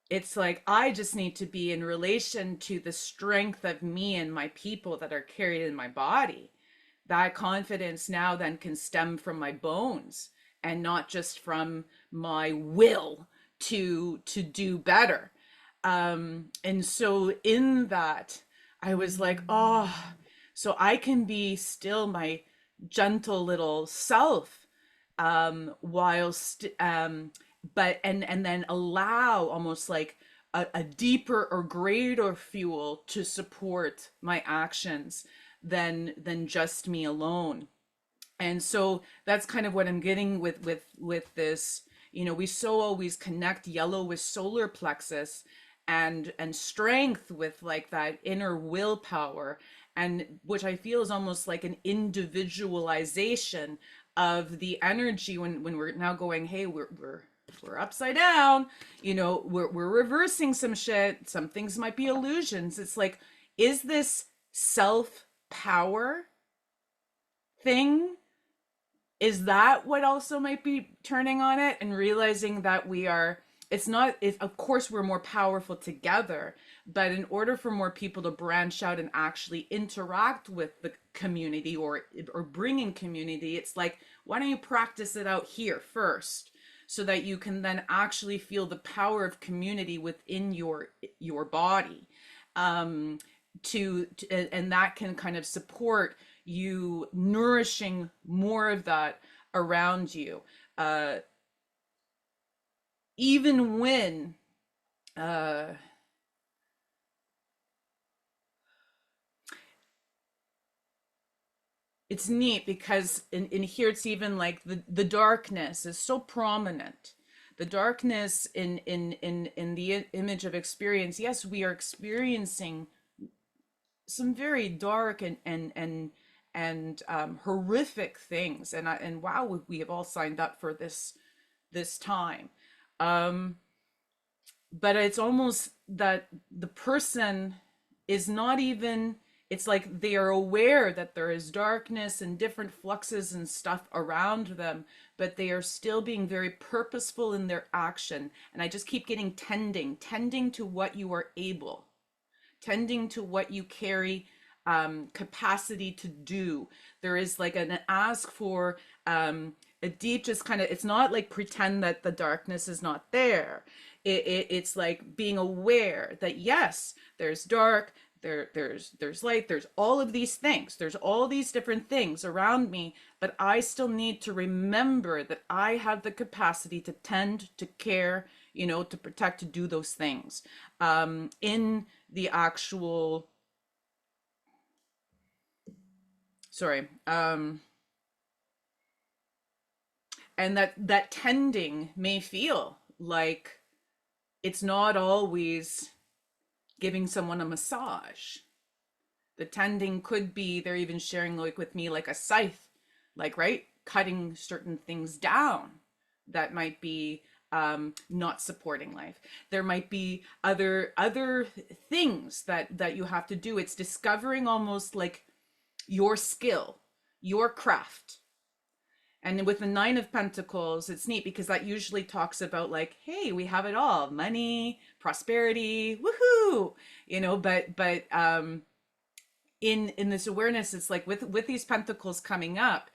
It's like I just need to be in relation to the strength of me and my people that are carried in my body. That confidence now then can stem from my bones and not just from my will to do better. And so in that, I was like, oh, so I can be still my gentle little self, whilst but and then allow almost like a deeper or greater fuel to support my actions than just me alone. And so that's kind of what I'm getting with this. You know, we so always connect yellow with solar plexus and strength with like that inner willpower, and which I feel is almost like an individualization of the energy when we're now going, hey, we're upside down, you know, we're reversing some shit, some things might be illusions. It's like, is this self power thing, is that what also might be turning on it, and realizing that we are, it's not, if of course we're more powerful together, but in order for more people to branch out and actually interact with the community or bring in community, it's like, why don't you practice it out here first, so that you can then actually feel the power of community within your body, and that can kind of support you nourishing more of that around you, uh, even when uh, it's neat because in here it's even like the darkness is so prominent. The darkness in the image of experience, yes, we are experiencing some very dark horrific things. And wow, we have all signed up for this time. Um, but it's almost that the person is not even, it's like they are aware that there is darkness and different fluxes and stuff around them, but they are still being very purposeful in their action. And I just keep getting tending to what you are able, tending to what you carry capacity to do. There is like an ask for a deep, just kind of, it's not like pretend that the darkness is not there. It's like being aware that yes, there's dark, there's light, there's all of these things, there's all these different things around me, but I still need to remember that I have the capacity to tend, to care, you know, to protect, to do those things in the actual, sorry, and that tending may feel like it's not always giving someone a massage. The tending could be, they're even sharing like with me like a scythe, like, right, cutting certain things down that might be not supporting life. There might be other things that you have to do. It's discovering almost like your skill, your craft. And with the Nine of Pentacles, it's neat because that usually talks about like, hey, we have it all, money, prosperity, woohoo, you know. But in this awareness, it's like with these pentacles coming up,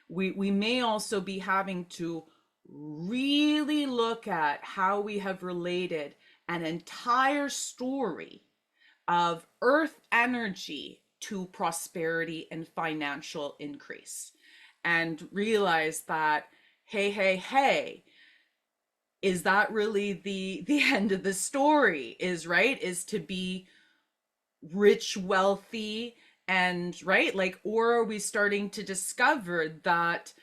we may also be having to really look at how we have related an entire story of earth energy to prosperity and financial increase, and realize that, hey, is that really the end of the story? Is right, is to be rich, wealthy, and right, like, or are we starting to discover that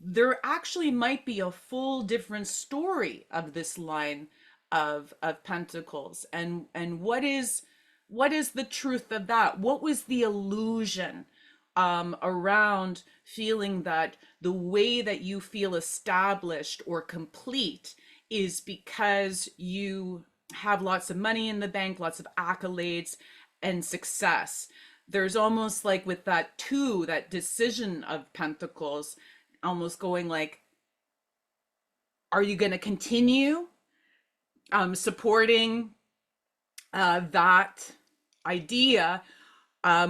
there actually might be a full different story of this line of pentacles, and what is the truth of that? What was the illusion around feeling that the way that you feel established or complete is because you have lots of money in the bank, lots of accolades and success? There's almost like with that two, that decision of pentacles, almost going like, are you going to continue supporting that idea,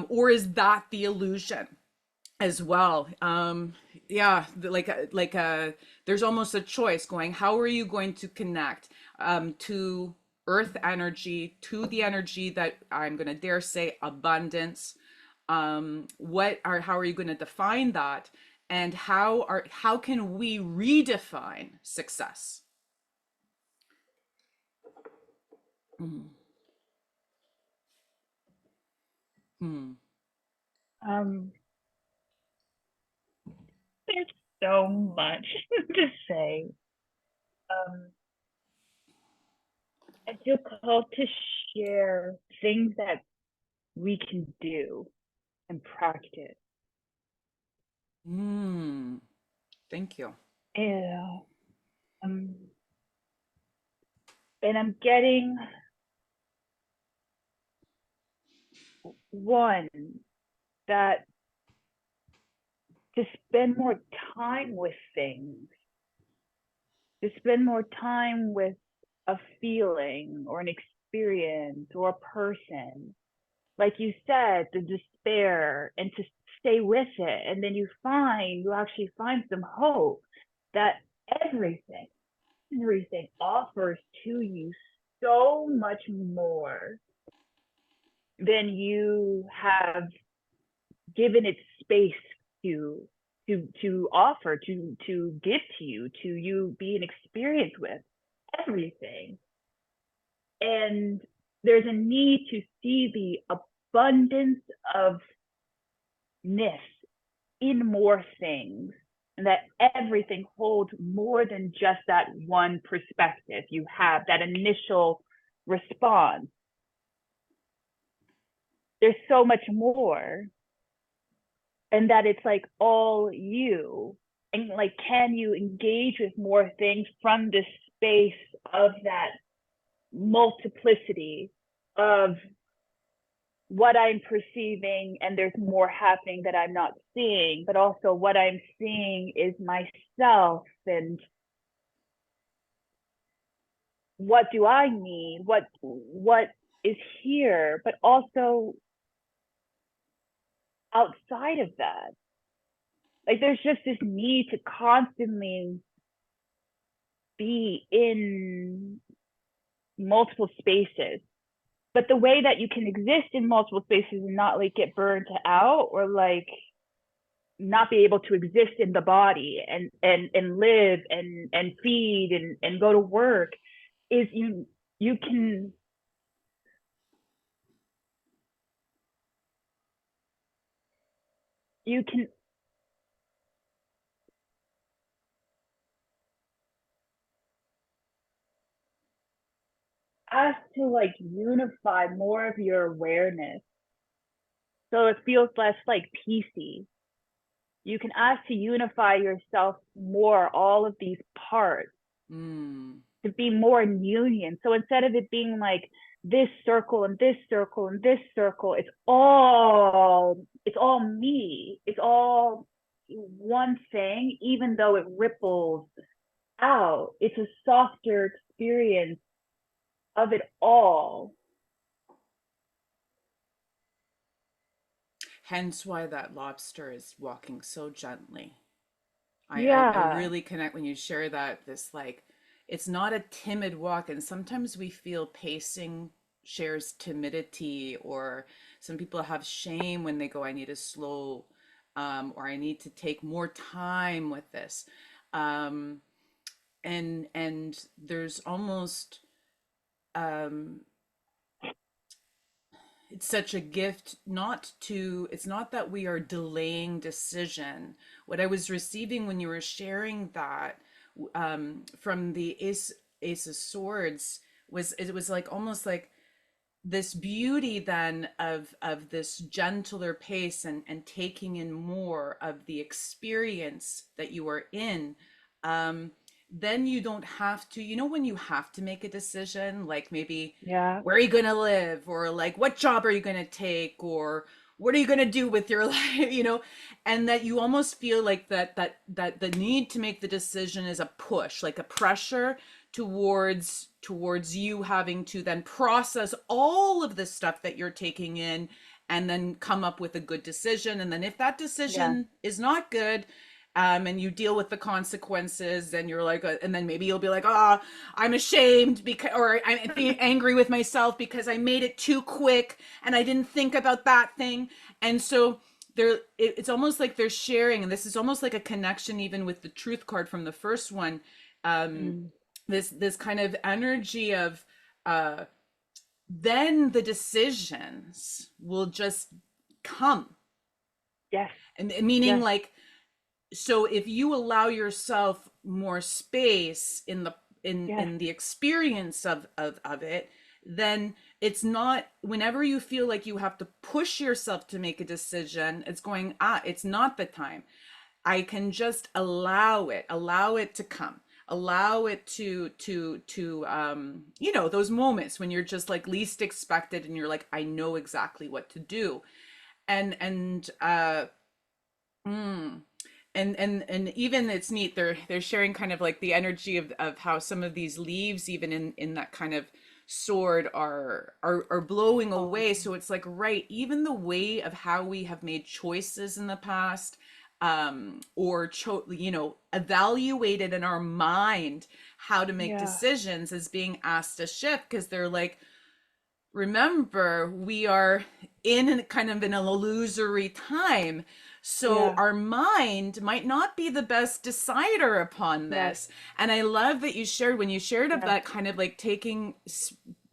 or is that the illusion as well? Yeah, there's almost a choice going, how are you going to connect to earth energy, to the energy that I'm going to dare say abundance? How are you going to define that, and how can we redefine success? Mm. Hmm. Um, there's so much to say. I feel called to share things that we can do and practice. Thank you. And, um, and I'm getting one, that to spend more time with things, to spend more time with a feeling or an experience or a person. Like you said, the despair, and to stay with it. And then you actually find some hope that everything offers to you so much more than you have given it space to offer, to give to you be an experience with everything. And there's a need to see the abundance of ness in more things, and that everything holds more than just that one perspective. You have that initial response. There's so much more. and that it's like all you, and like, can you engage with more things from this space of that multiplicity of what I'm perceiving, and there's more happening that I'm not seeing, but also what I'm seeing is myself, and what do I need, what is here, but also outside of that. Like, there's just this need to constantly be in multiple spaces, but the way that you can exist in multiple spaces and not like get burnt out, or like not be able to exist in the body and live and feed and go to work, is you can you can ask to like unify more of your awareness, so it feels less like PC. You can ask to unify yourself more, all of these parts, Mm. to be more in union. So instead of it being like this circle and this circle and this circle, it's all me. It's all one thing, even though it ripples out. It's a softer experience of it all. Hence why that lobster is walking so gently. I Yeah. really connect when you share that, this like, it's not a timid walk. And sometimes we feel pacing shares timidity, or some people have shame when they go, I need to slow, or I need to take more time with this. Um, and there's almost, um, it's such a gift not to, it's not that we are delaying decision. What I was receiving when you were sharing that, from the ace of swords, was, it was like almost like this beauty then of this gentler pace, and taking in more of the experience that you are in. um then you don't have to, when you have to make a decision, like maybe Yeah. where are you going to live, or like what job are you going to take, or what are you going to do with your life, and that you almost feel like that the need to make the decision is a push, like a pressure towards you having to then process all of the stuff that you're taking in, and then come up with a good decision. And then if that Yeah. decision is not good, and you deal with the consequences, and you're like, and then maybe you'll be like, oh, I'm ashamed because, or I'm angry with myself because I made it too quick and I didn't think about that thing. And so it's almost like they're sharing, and this is almost like a connection even with the truth card from the first one. um Mm. this kind of energy of, uh then the decisions will just come. Yes. And meaning Yes. like, so if you allow yourself more space in the Yes. in the experience of it, then it's not, whenever you feel like you have to push yourself to make a decision, it's going, it's not the time. I can just allow it to come, allow it to those moments when you're just like least expected, and you're like, I know exactly what to do. And mm, and even it's neat, they're sharing kind of like the energy of how some of these leaves, even in that kind of sword, are blowing Oh, away. So it's like, right, even the way of how we have made choices in the past, or evaluated in our mind how to make yeah. decisions, is being asked to shift, because they're like, remember, we are in kind of an illusory time. So Yeah. our mind might not be the best decider upon Yes. this. And I love that you shared, when you shared of Yes. that kind of like taking,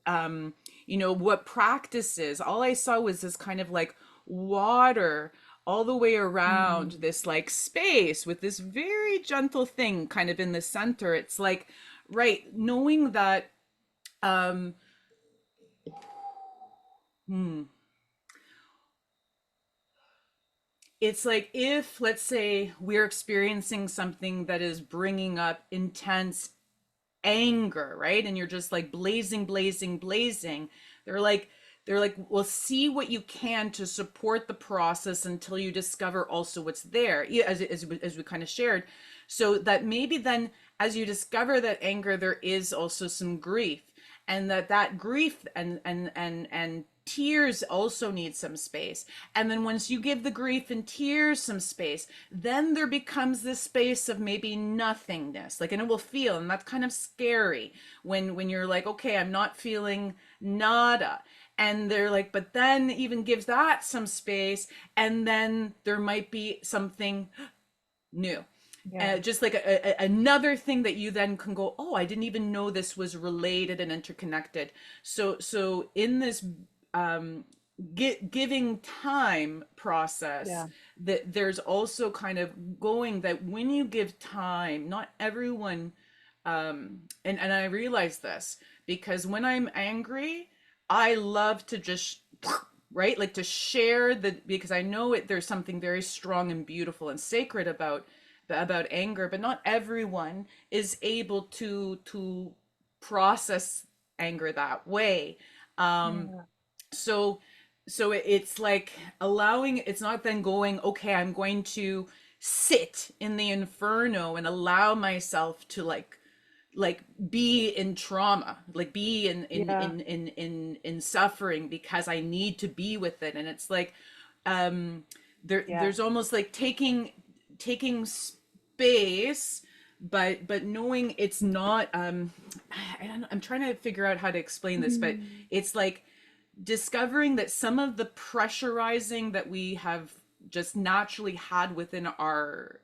um, what practices, all I saw was this kind of like water all the way around Mm. this like space, with this very gentle thing kind of in the center. It's like, right, knowing that, um, hmm, it's like if, let's say, we're experiencing something that is bringing up intense anger, right? And you're just like blazing, blazing, blazing. They're like, they're like, well, see what you can to support the process until you discover also what's there, yeah, as we kind of shared. So that maybe then, as you discover that anger, there is also some grief, and that grief and tears also need some space. And then once you give the grief and tears some space, then there becomes this space of maybe nothingness, like, and it will feel, and that's kind of scary when you're like, okay, I'm not feeling nada. And they're like, but then even gives that some space, and then there might be something new. Yeah. Just like another thing that you then can go, oh, I didn't even know this was related and interconnected. So in this giving time process, Yeah. that there's also kind of going that when you give time, not everyone, and I realize this because when I'm angry, I love to just right, like to share the, because I know it, there's something very strong and beautiful and sacred about anger, but not everyone is able to process anger that way. um Yeah. so it's like allowing, it's not then going, okay, I'm going to sit in the inferno and allow myself to like be in trauma, like be Yeah. in suffering because I need to be with it. And it's like Yeah. there's almost like taking space, but knowing it's not I don't know, I'm trying to figure out how to explain this, but Mhm. it's like discovering that some of the pressurizing that we have just naturally had within our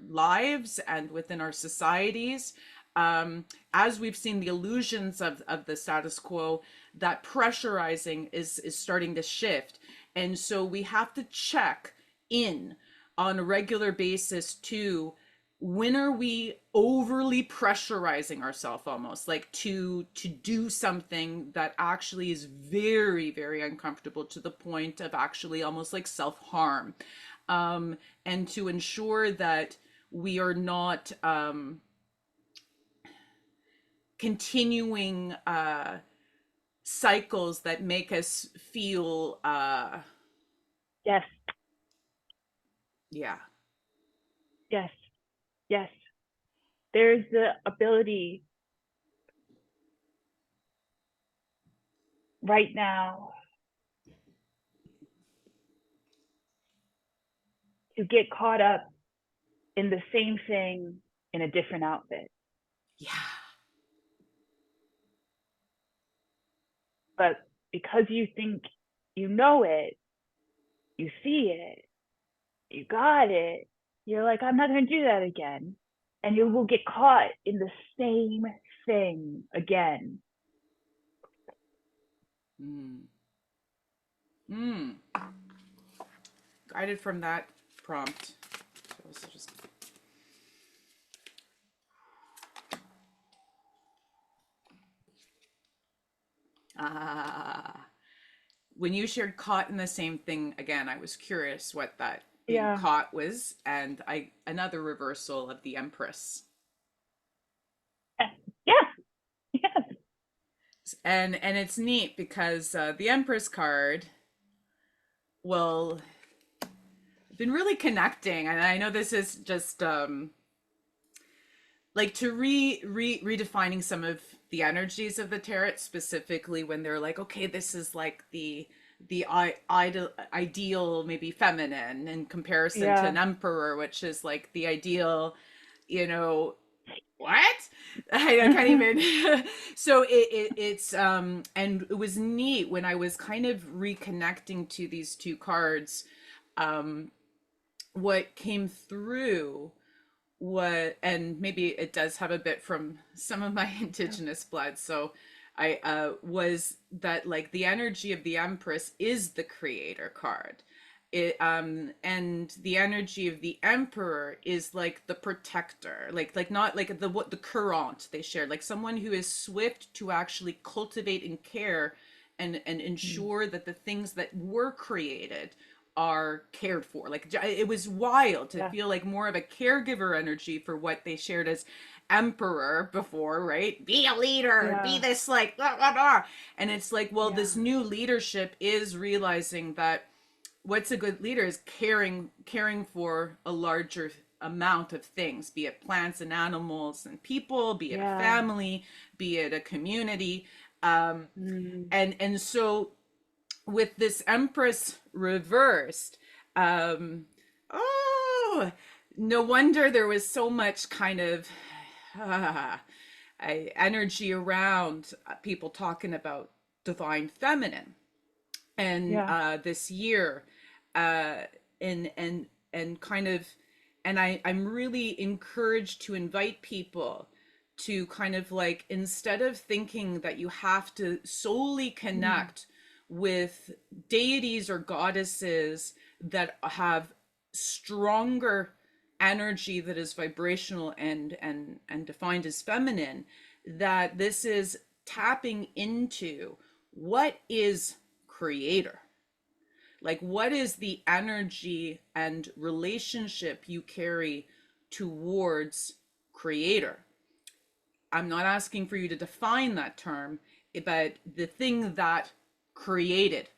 lives and within our societies, as we've seen the illusions of the status quo, that pressurizing is starting to shift. And so we have to check in on a regular basis to, when are we overly pressurizing ourselves, almost like to do something that actually is very, very uncomfortable to the point of actually almost like self-harm, and to ensure that we are not continuing cycles that make us feel Yes. yeah. Yes. Yes. There's the ability right now to get caught up in the same thing in a different outfit. Yeah. But because you think you know it, you see it, you got it, you're like, I'm not going to do that again. And you will get caught in the same thing again. Mm. Mm. Guided from that prompt. So just ah. When you shared caught in the same thing again, I was curious what that being Yeah. caught was, and I another reversal of the Empress. Yeah. Yeah. And it's neat because the Empress card, well, been really connecting, and I know this is just like to redefining some of the energies of the tarot, specifically when they're like, okay, this is like the ideal maybe feminine in comparison to Yeah. an emperor, which is like the ideal, you know, what? I can't even. So it's and it was neat when I was kind of reconnecting to these two cards. What came through, what, and maybe it does have a bit from some of my indigenous blood, so I was that like the energy of the Empress is the creator card. It and the energy of the Emperor is like the protector, like not like the what the current they shared, like someone who is swift to actually cultivate and care and ensure that the things that were created are cared for. Like it was wild to Yeah. feel like more of a caregiver energy for what they shared as emperor before, right? Be a leader, be Yeah. this like blah, blah, blah. And it's like, well, Yeah. this new leadership is realizing that what's a good leader is caring for a larger amount of things, be it plants and animals and people, be it a Yeah. family, be it a community. um Mm. and so with this empress reversed, um oh, no wonder there was so much kind of uh, energy around people talking about divine feminine and Yeah. this year, uh and kind of, and I'm really encouraged to invite people to kind of like, instead of thinking that you have to solely Mm. connect with deities or goddesses that have stronger energy that is vibrational and defined as feminine, that this is tapping into what is creator, like what is the energy and relationship you carry towards creator. I'm not asking for you to define that term, but the thing that created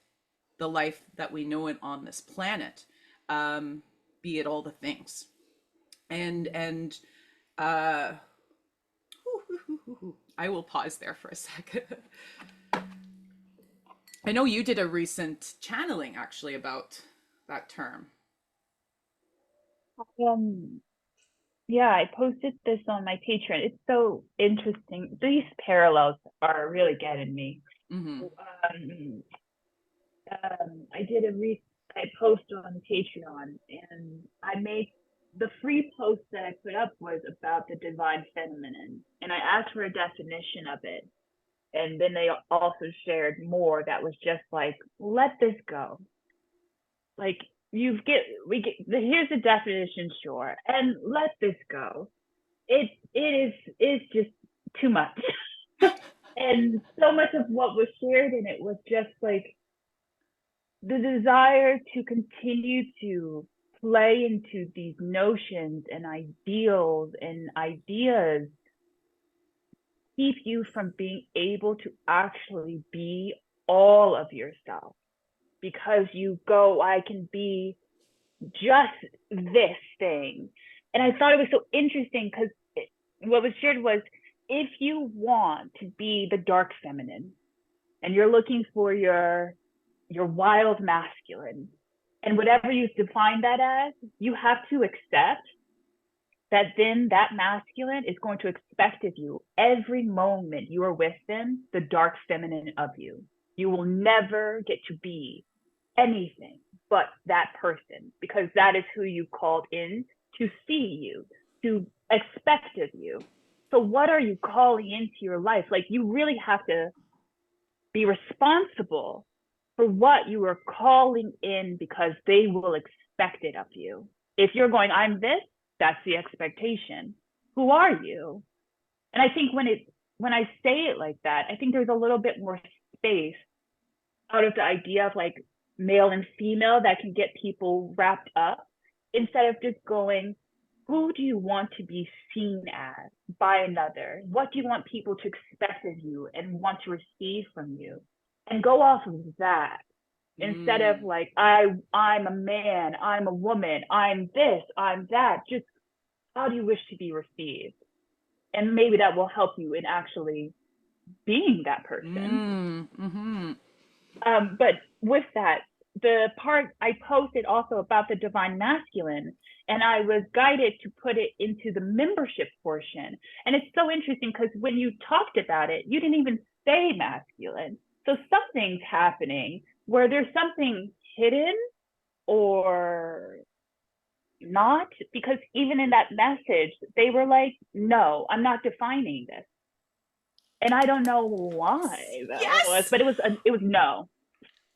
the life that we know it on this planet, be it all the things. And uh I will pause there for a second. I know you did a recent channeling actually about that term. Um, yeah, I posted this on my Patreon. It's so interesting. These parallels are really getting me. Mm-hmm. Um, I did I post on Patreon, and I made the free post that I put up was about the divine feminine, and I asked for a definition of it. And then they also shared more that was just like, let this go. Like here's the definition, sure, and let this go. It is just too much. And so much of what was shared in it was just like the desire to continue to play into these notions and ideals and ideas keep you from being able to actually be all of yourself, because you go, I can be just this thing. And I thought it was so interesting because what was shared was, if you want to be the dark feminine and you're looking for your wild masculine, and whatever you define that as, you have to accept that then that masculine is going to expect of you every moment you are with them the dark feminine of you. You will never get to be anything but that person, because that is who you called in to see you, to expect of you. So what are you calling into your life? Like, you really have to be responsible for what you are calling in, because they will expect it of you. If you're going, I'm this, that's the expectation. Who are you? And I think when I say it like that, I think there's a little bit more space out of the idea of like male and female that can get people wrapped up, instead of just going, who do you want to be seen as by another? What do you want people to expect of you and want to receive from you? And go off of that, instead of Mm. like, I'm a man, I'm a woman, I'm this, I'm that. Just, how do you wish to be received? And maybe that will help you in actually being that person. Mm. Mm-hmm. But with that, the part I posted also about the divine masculine, and I was guided to put it into the membership portion. And it's so interesting because when you talked about it, you didn't even say masculine. So something's happening where there's something hidden or not, because even in that message, they were like, no, I'm not defining this. And I don't know why that was, Yes. but it was no.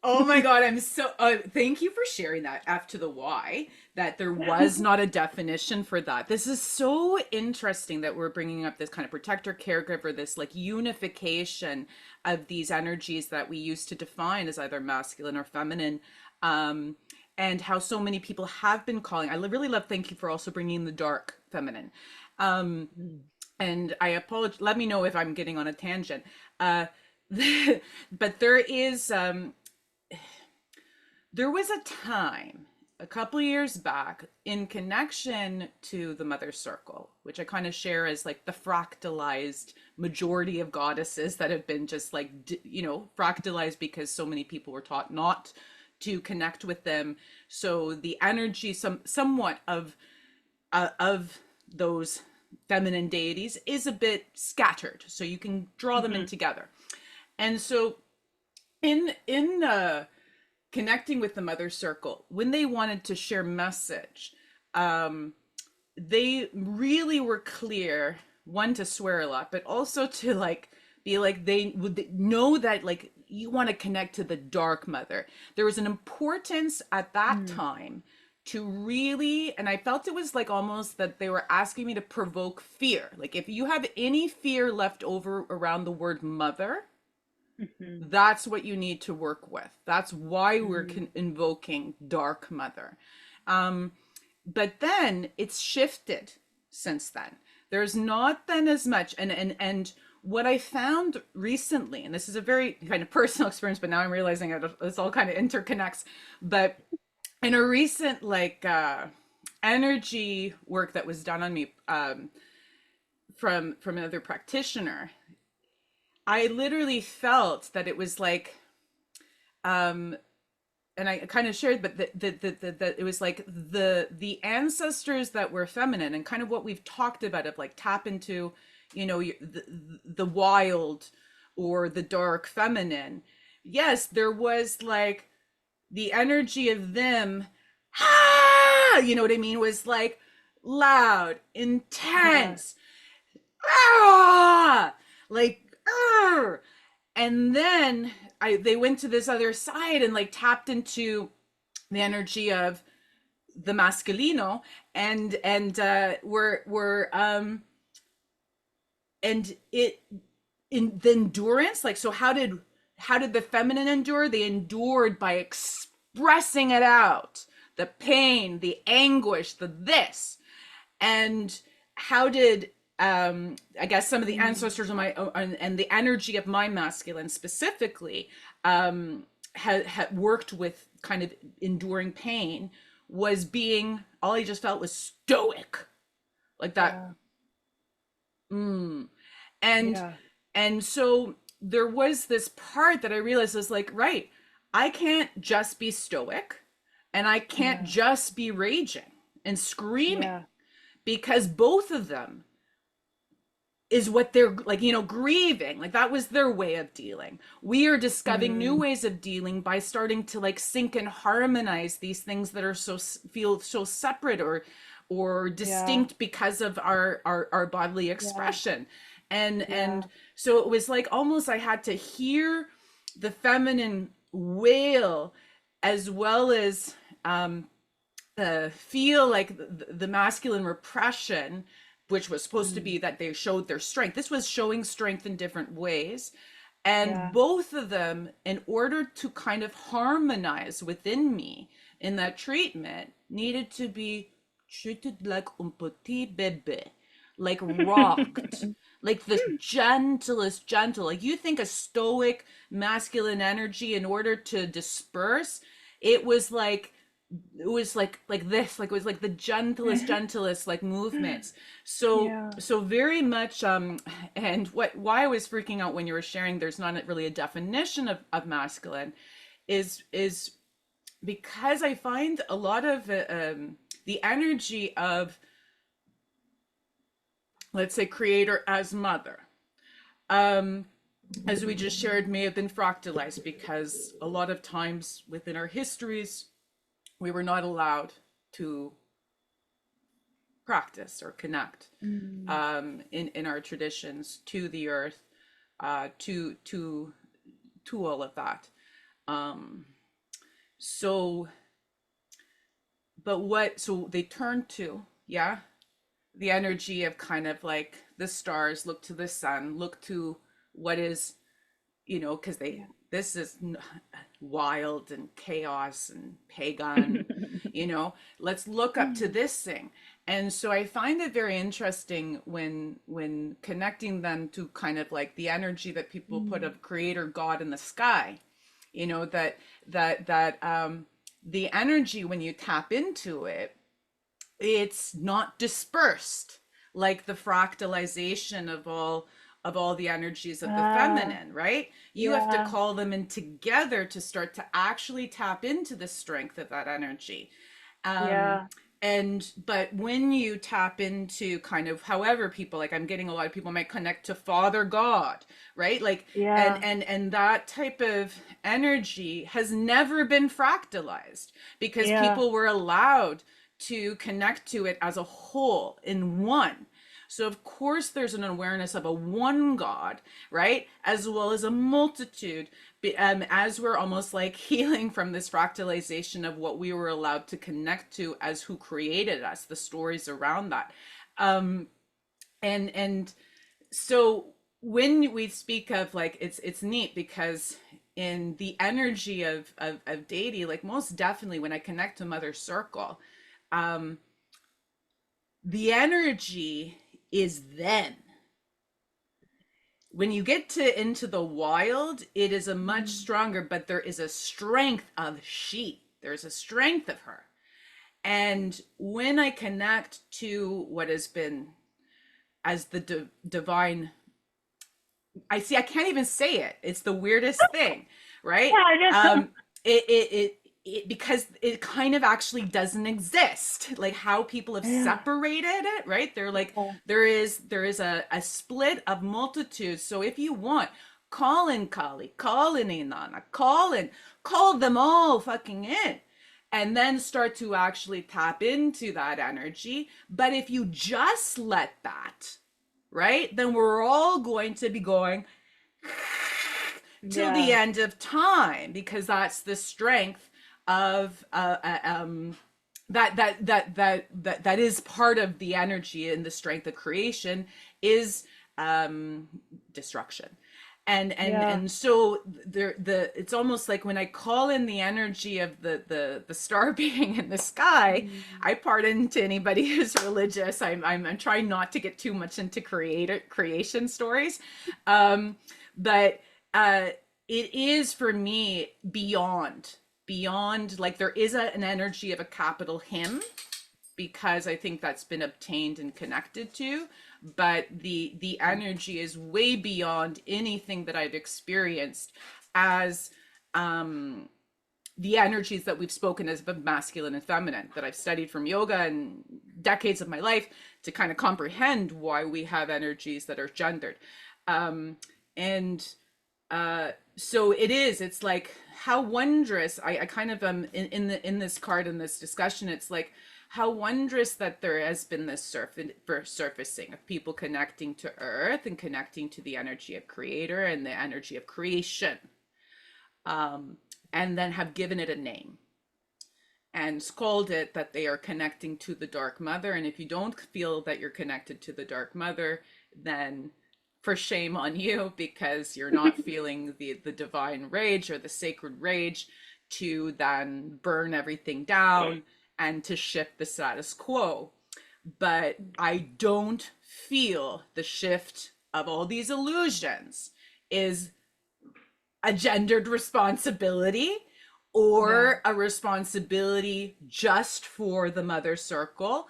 Oh my God, I'm so thank you for sharing that F to the Y, that there was not a definition for that. This is so interesting that we're bringing up this kind of protector caregiver, this like unification of these energies that we used to define as either masculine or feminine. and how so many people have been calling. I really love, thank you for also bringing the dark feminine. Um, Mm. and I apologize. Let me know if I'm getting on a tangent. Uh, but there was a time a couple years back in connection to the mother circle, which I kind of share as like the fractalized majority of goddesses that have been just like, fractalized because so many people were taught not to connect with them. So the energy, somewhat of those feminine deities is a bit scattered. So you can draw them in Mhm. together. And so in connecting with the mother circle, when they wanted to share message, um they really were clear, one, to swear a lot, but also to like be like, they would know that like you want to connect to the dark mother. There was an importance at that Mm. time to really, and I felt it was like almost that they were asking me to provoke fear. Like if you have any fear left over around the word mother, Mhm. that's what you need to work with. That's why we're Mhm. invoking dark mother. um but then it's shifted since then. There's not then as much, and what I found recently, and this is a very kind of personal experience, but now I'm realizing it's all kind of interconnects. But in a recent like energy work that was done on me, from another practitioner, I literally felt that it was like, um and I kind of shared, but that it was like the ancestors that were feminine, and kind of what we've talked about of like tap into, the wild or the dark feminine. Yes, there was like the energy of them, you know what I mean, was like loud, Yeah. intense, ah, like, arr. And then they went to this other side and like tapped into the energy of the masculino, and were and it in the endurance, like, so how did the feminine endure? They endured by expressing it out, the pain, the anguish, the this. And how did, I guess, some of the Mm. ancestors of my, and the energy of my masculine specifically, had worked with kind of enduring pain, was being, all I just felt was stoic, like that. Yeah. mm. and Yeah. and so there was this part that I realized was like, right, I can't just be stoic, and I can't Yeah. just be raging and screaming, Yeah. because both of them is what they're like, grieving. Like that was their way of dealing. We are discovering new Mm. ways of dealing by starting to like sync and harmonize these things that are feel so separate or Yeah. distinct because of our bodily Yeah. expression. And Yeah. so it was like almost I had to hear the feminine wail, as well as feel like the masculine repression, which was supposed to Mm. be that they showed their strength. This was showing strength in different ways. And Yeah. both of them, in order to kind of harmonize within me in that treatment, needed to be treated like un petit bébé, like rocked, like the gentlest gentle. Like you think a stoic masculine energy, in order to disperse, it was like this, like it was like the gentlest like movements. So Yeah. so very much, and why I was freaking out when you were sharing there's not really a definition of masculine, is because I find a lot of the energy of, let's say, creator as mother, um as we just shared, may have been fractalized because a lot of times within our histories we were not allowed to practice or connect, Mm. in our traditions, to the earth, to all of that. Um, so, but what? So they turn to, yeah, the energy of kind of like the stars, look to the sun, look to what is, because they Yeah. this is wild and chaos and pagan, let's look up to this thing. And so I find it very interesting when connecting them to kind of like the energy that people put of creator God in the sky, that the energy, when you tap into it, it's not dispersed like the fractalization of all the energies of the feminine, right? You have to call them in together to start to actually tap into the strength of that energy. um but when you tap into kind of, however, people, like, I'm getting a lot of people might connect to Father God, right? Like, and that type of energy has never been fractalized because people were allowed to connect to it as a whole in one. So of course there's an awareness of a one God, right? As well as a multitude, as we're almost like healing from this fractalization of what we were allowed to connect to as who created us, the stories around that. And so when we speak of, like, it's neat because in the energy of deity, like, most definitely when I connect to Mother Circle, the energy is then. When you get to into the wild, it is a much stronger, but there is a strength of she. There's a strength of her. And when I connect to what has been as the divine, I can't even say it. It's the weirdest thing, right? It because it kind of actually doesn't exist, like how people have separated it, right? They're like, there is a split of multitudes. So if you want, call in Kali, call in Inanna, call them all fucking in, and then start to actually tap into that energy. But if you just let that, right, then we're all going to be going till the end of time, because that's the strength of that is part of the energy, and the strength of creation is destruction. And so it's almost like when I call in the energy of the star being in the sky, I pardon to anybody who's religious. I'm trying not to get too much into creation stories, but it is for me beyond, like, there is an energy of a capital him, because I think that's been obtained and connected to, but the energy is way beyond anything that I've experienced as the energies that we've spoken as of masculine and feminine, that I've studied from yoga and decades of my life to kind of comprehend why we have energies that are gendered. So it's like, how wondrous. I kind of in this card, in this discussion, it's like how wondrous that there has been this surfacing of people connecting to earth and connecting to the energy of creator and the energy of creation, and then have given it a name and called it that they are connecting to the Dark Mother. And if you don't feel that you're connected to the Dark Mother, then for shame on you, because you're not feeling the divine rage or the sacred rage to then burn everything down and to shift the status quo. But I don't feel the shift of all these illusions is a gendered responsibility, or a responsibility just for the Mother Circle,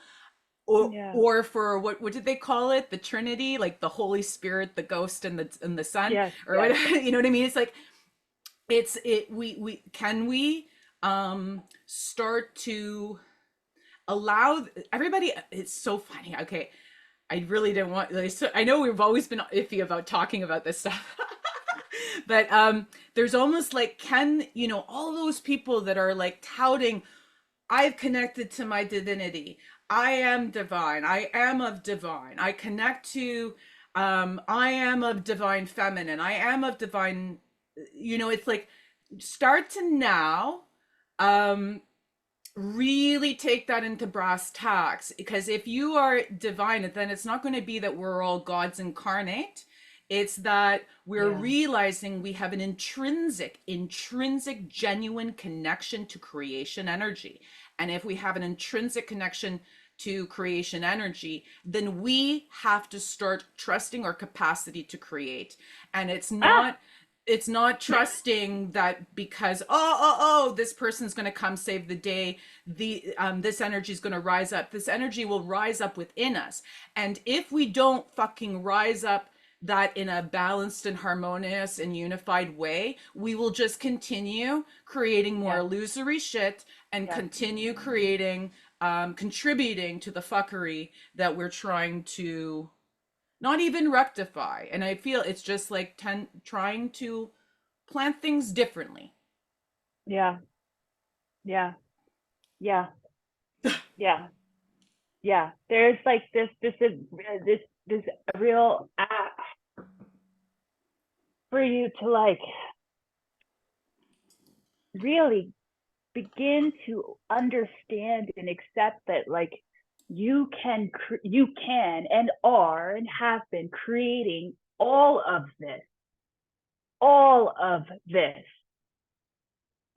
or for what did they call it, the Trinity, like the Holy Spirit, the Ghost, and the Son, or whatever. You know what I mean? It's like, we start to allow everybody. It's so funny. Okay, I really didn't want, I know we've always been iffy about talking about this stuff. But there's almost like, all those people that are like touting, I've connected to my divinity, I am divine, I am of divine, I connect to I am of divine feminine, I am of divine, it's like, start to now really take that into brass tacks, because if you are divine, then it's not going to be that we're all gods incarnate. It's that we're Yeah. realizing we have an intrinsic, genuine connection to creation energy. And if we have an intrinsic connection to creation energy, then we have to start trusting our capacity to create. And Ah, it's not trusting that because this person's going to come save the day, the this energy is going to rise up. This energy will rise up within us. And if we don't fucking rise up that in a balanced and harmonious and unified way, we will just continue creating more yeah, illusory shit and yeah, continue creating, contributing to the fuckery that we're trying to not even rectify. And I feel it's just like trying to plant things differently. yeah, yeah, yeah, yeah, yeah. There's like this real for you to like really begin to understand and accept that like you can and are and have been creating all of this,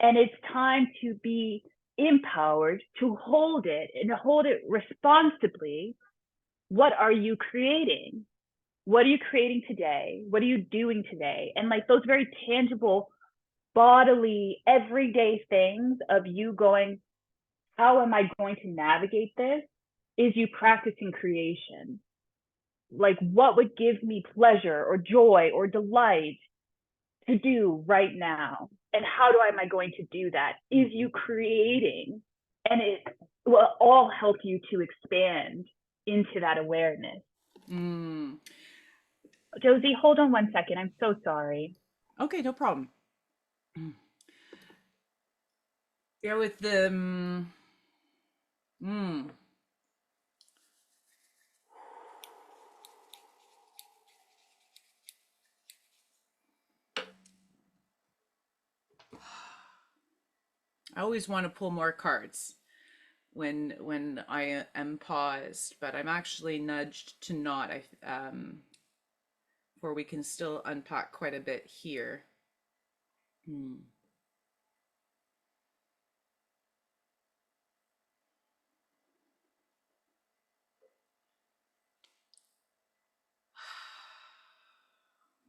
and it's time to be empowered to hold it and hold it responsibly. What are you creating? What are you creating today? What are you doing today? And like those very tangible bodily everyday things of you going, how am I going to navigate this, is you practicing creation. Like, what would give me pleasure or joy or delight to do right now? And how am I going to do that? Is you creating, and it will all help you to expand into that awareness. Mm. Josie, hold on 1 second. I'm so sorry. Okay, no problem. Yeah, with the mm, I always want to pull more cards when I am paused, but I'm actually nudged to not. I For we can still unpack quite a bit here. Hmm.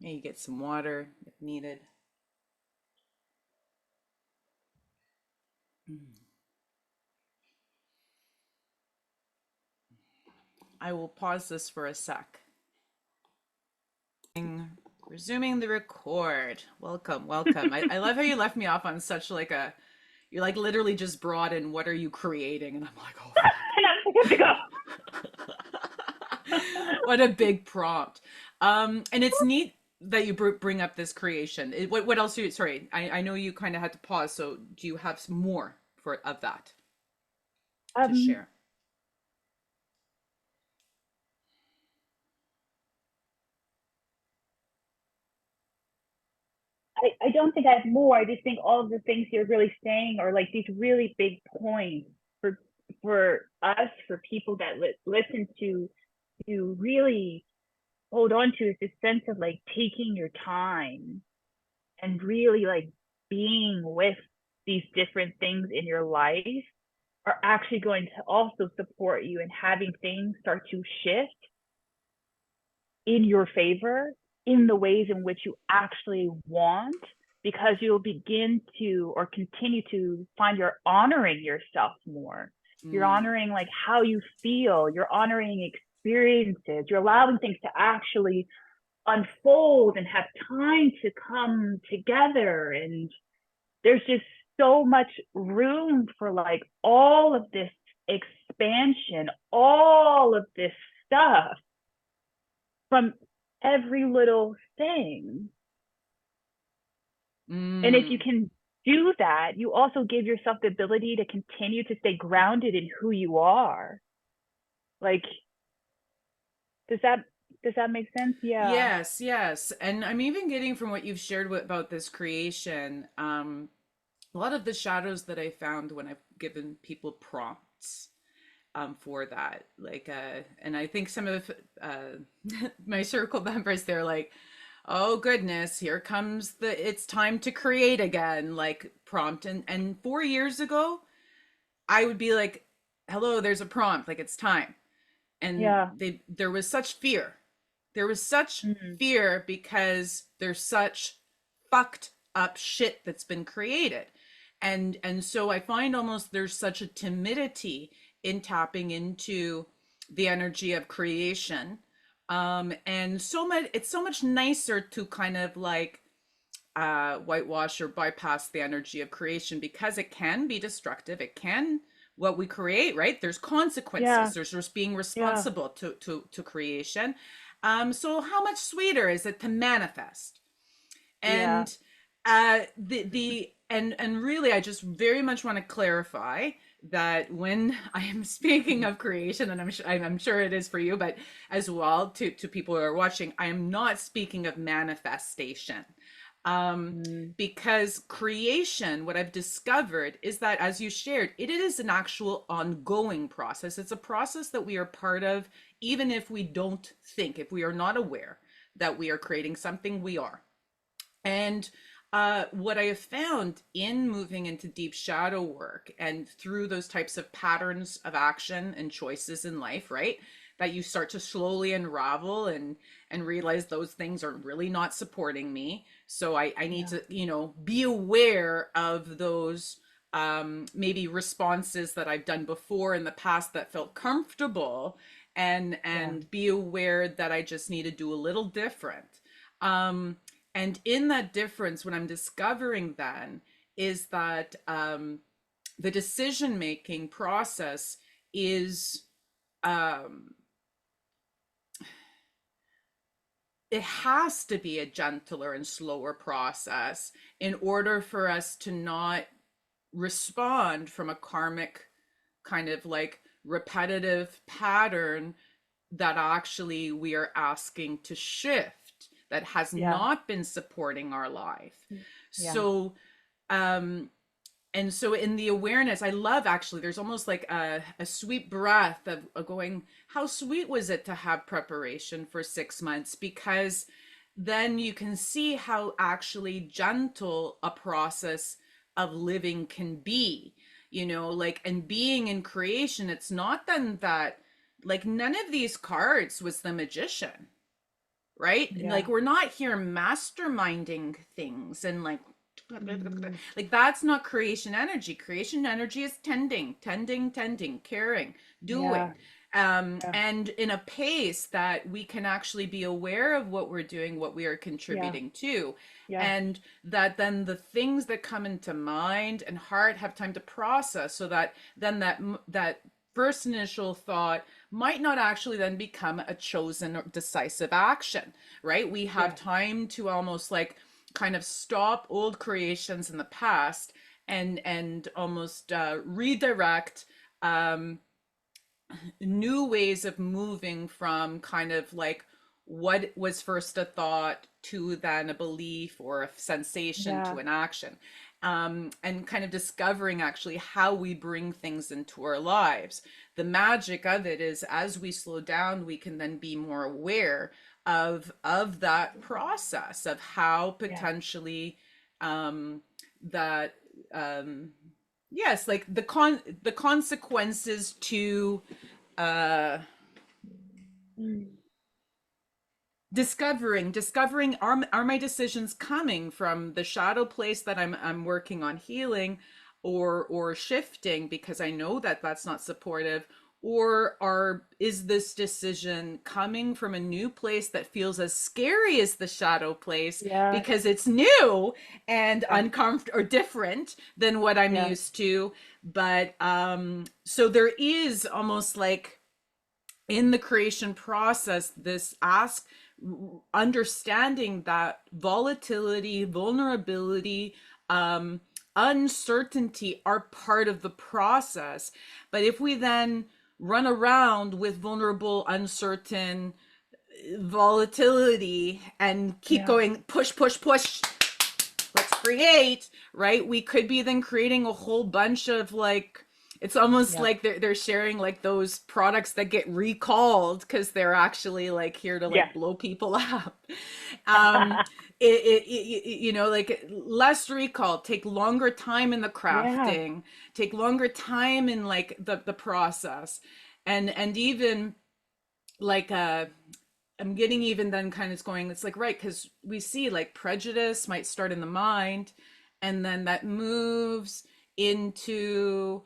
Maybe get some water if needed. I will pause this for a sec. Resuming the record. Welcome, welcome. I love how you left me off on such like a, you're like literally just brought in, what are you creating? And I'm like, oh And I'm good to go. fuck. What a big prompt. And it's neat that you bring up this creation. What else are you, sorry, I know you kind of had to pause. So do you have some more for of that to um, share? I don't think I have more. I just think all of the things you're really saying are like these really big points for us, for people that listen to really hold on to, is this sense of like taking your time and really like being with these different things in your life are actually going to also support you in having things start to shift in your favor in the ways in which you actually want, because you'll begin to or continue to find you're honoring yourself more. You're Mm, honoring like how you feel, you're honoring experiences, you're allowing things to actually unfold and have time to come together. And there's just so much room for like all of this expansion, all of this stuff from every little thing. And if you mm. can do that, you also give yourself the ability to continue to stay grounded in who you are. Like, does that does that make sense? Yeah. Yes, yes. And I'm even getting from what you've shared about this creation, a lot of the shadows that I found when I've given people prompts for that. Like and I think some of my circle members, they're like, oh goodness, here comes it's time to create again, like prompt. And 4 years ago, I would be like, hello, there's a prompt, like it's time. And Yeah. there was such fear. There was such Mm. fear because there's such fucked up shit that's been created. And so I find almost there's such a timidity in tapping into the energy of creation. And so much it's so much nicer to kind of like whitewash or bypass the energy of creation because it can be destructive. It can what we create, right? There's consequences. Yeah. There's just being Yeah. responsible to creation. So how much sweeter is it to manifest? Yeah. And the and really, I just very much want to clarify that when I am speaking of creation, and I'm sure it is for you, but as well to people who are watching, I am not speaking of manifestation. Um, Mm. because creation, what I've discovered is that, as you shared, it is an actual ongoing process. It's a process that we are part of, even if we don't think, if we are not aware that we are creating something, we are. And what I have found in moving into deep shadow work and through those types of patterns of action and choices in life, right? That you start to slowly unravel and realize those things are really not supporting me. So I need Yeah. to, be aware of those maybe responses that I've done before in the past that felt comfortable and Yeah. and be aware that I just need to do a little different. Um, and in that difference, what I'm discovering then is that the decision making process is um, it has to be a gentler and slower process in order for us to not respond from a karmic kind of like repetitive pattern that actually we are asking to shift that has Yeah. not been supporting our life. Yeah. So um and so in the awareness, I love actually there's almost like a sweet breath of going, how sweet was it to have preparation for 6 months? Because then you can see how actually gentle a process of living can be, like, and being in creation, it's not then that, like, none of these cards was the magician, right? Like, Yeah. we're not here masterminding things and Mm. like that's not creation energy. Creation energy is tending, caring, Yeah. doing, Yeah. and in a pace that we can actually be aware of what we're doing, what we are Yeah. contributing to, Yeah. and that then the things that come into mind and heart have time to process, so that then that first initial thought might not actually then become a chosen or decisive action, right? We have Yeah. time to almost like kind of stop old creations in the past and almost redirect um, new ways of moving from kind of like what was first a thought to then a belief or a sensation to Yeah. an action, and kind of discovering actually how we bring things into our lives. The magic of it is as we slow down, we can then be more aware of that process of how Yeah. potentially that yes, like the consequences to uh Mm. discovering are my decisions coming from the shadow place that I'm working on healing or shifting because I know that that's not supportive, or are is this decision coming from a new place that feels as scary as the shadow place Yes. because it's new and Yeah. uncomfortable or different than what I'm Yeah. used to. But so there is almost like in the creation process this ask understanding that volatility, vulnerability, um uncertainty are part of the process. But if we then run around with vulnerable, uncertain volatility and keep Yeah. going, push, let's create, right? We could be then creating a whole bunch of like It's almost Yeah. like they're sharing like those products that get recalled because they're actually like here to Yeah. like blow people up. Um, you know, like less recall, take longer time in the Yeah. crafting, take longer time in like the process, and even like I'm getting even then kind of going, it's like, right, because we see like prejudice might start in the mind and then that moves into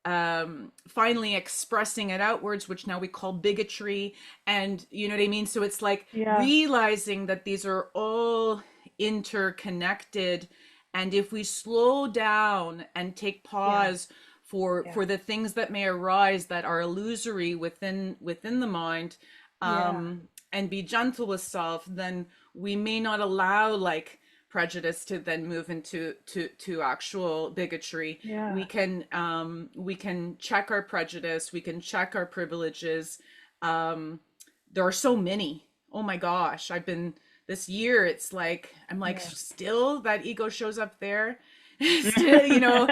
finally expressing it outwards, which now we call bigotry. And you know what I mean? So it's like Yeah. realizing that these are all interconnected. And if we slow down and take Yeah. pause Yeah. for the things that may arise that are illusory within the mind, Yeah. and be gentle with self, then we may not allow like prejudice to then move into to actual bigotry. Yeah. We can check our prejudice, we can check our privileges. There are so many. Oh my gosh, I've been this year, it's like I'm like Yeah. still that ego shows up there. Still, you know,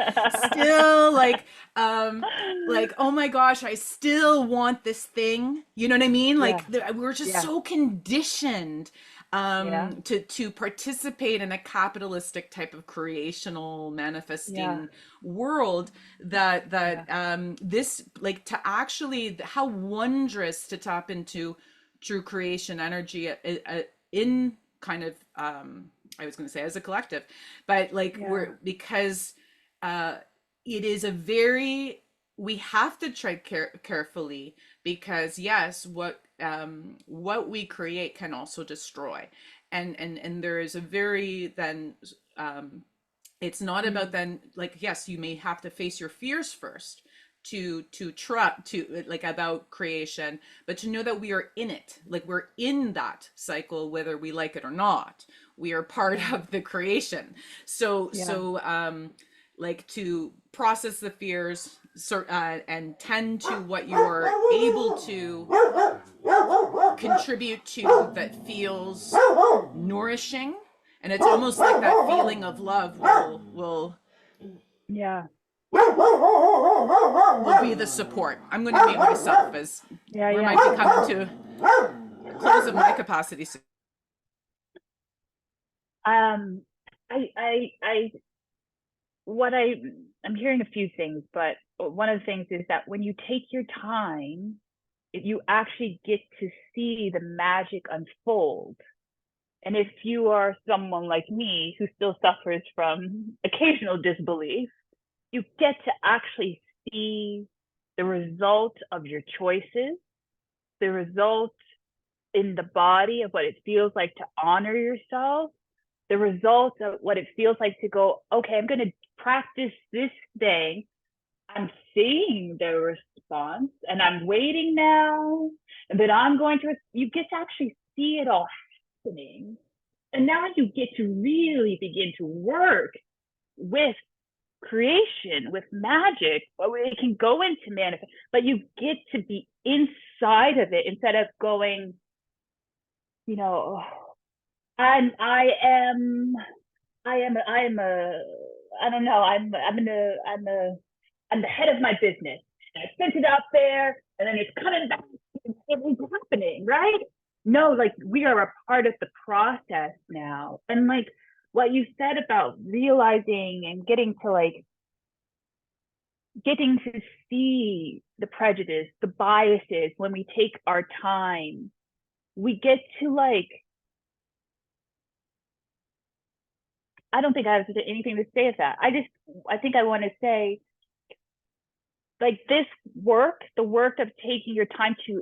still like oh my gosh, I still want this thing, you know what I mean, Yeah. like we're just Yeah. so conditioned Yeah. to participate in a capitalistic type of creational Yeah. manifesting world that Yeah. this like to actually how wondrous to tap into true creation energy in kind of I was going to say as a collective, but like Yeah. we're because uh it is a very we have to tread carefully because yes, what we create can also destroy, and there is a very then it's not about Mm. then like yes, you may have to face your fears first to try to like about creation, but to know that we are in it, like we're in that cycle whether we like it or not, we are part Yeah. of the creation. So Yeah. like to process the fears and tend to what you are able to contribute to that feels nourishing, and it's almost like that feeling of love Yeah. will be the support. I'm going to mute myself as Yeah. we Yeah. might be coming to close of my capacity soon. Um, I, what I'm hearing a few things, but one of the things is that when you take your time, you actually get to see the magic unfold. And if you are someone like me who still suffers from occasional disbelief, you get to actually see the result of your choices, the result in the body of what it feels like to honor yourself, the result of what it feels like to go, okay, I'm going to practice this thing. I'm seeing the response and I'm waiting now. And then I'm going to, you get to actually see it all happening. And now you get to really begin to work with creation, with magic. It can go into manifest, but you get to be inside of it instead of going, you know, I am I don't know, I'm the head of my business. I sent it out there and then it's coming back. It's happening, right? No, like we are a part of the process now. And like what you said about realizing and getting to see the prejudice, the biases when we take our time, we get to like, I don't think I have anything to say with that. I think I want to say like this work, the work of taking your time to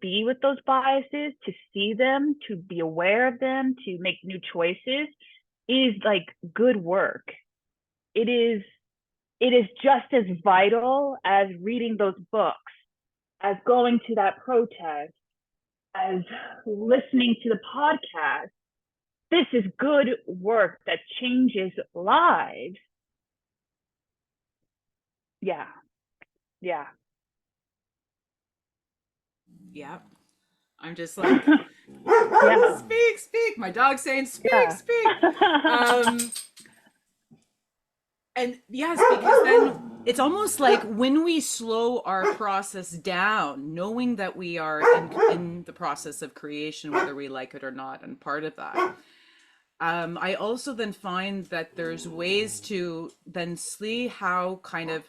be with those biases, to see them, to be aware of them, to make new choices is like good work. It is just as vital as reading those books, as going to that protest, as listening to the podcast. This is good work that changes lives. Yeah. Yeah. Yeah, I'm just like Yeah. speak, speak. My dog's saying speak, Yeah. speak. Um, And yes, because then it's almost like when we slow our process down, knowing that we are in the process of creation, whether we like it or not, and part of that. I also then find that there's ways to then see how kind of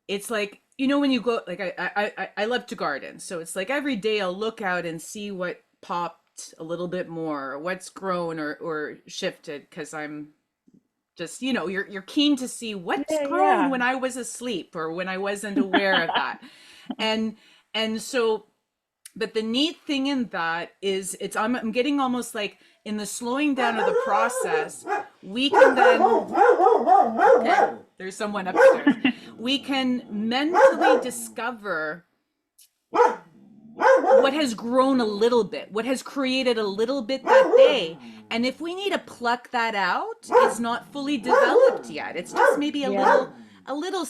it's like, you know, when you go, like I love to garden, so it's like every day I'll look out and see what popped a little bit more, or what's grown or shifted, because I'm just, you know, you're keen to see what's Yeah, grown yeah. when I was asleep or when I wasn't aware of that. and and so, but the neat thing in that is it's I'm getting almost like in the slowing down of the process, we can then, okay, there's someone upstairs, we can mentally discover what has grown a little bit, what has created a little bit that day. And if we need to pluck that out, it's not fully developed yet. It's just maybe Yeah. a little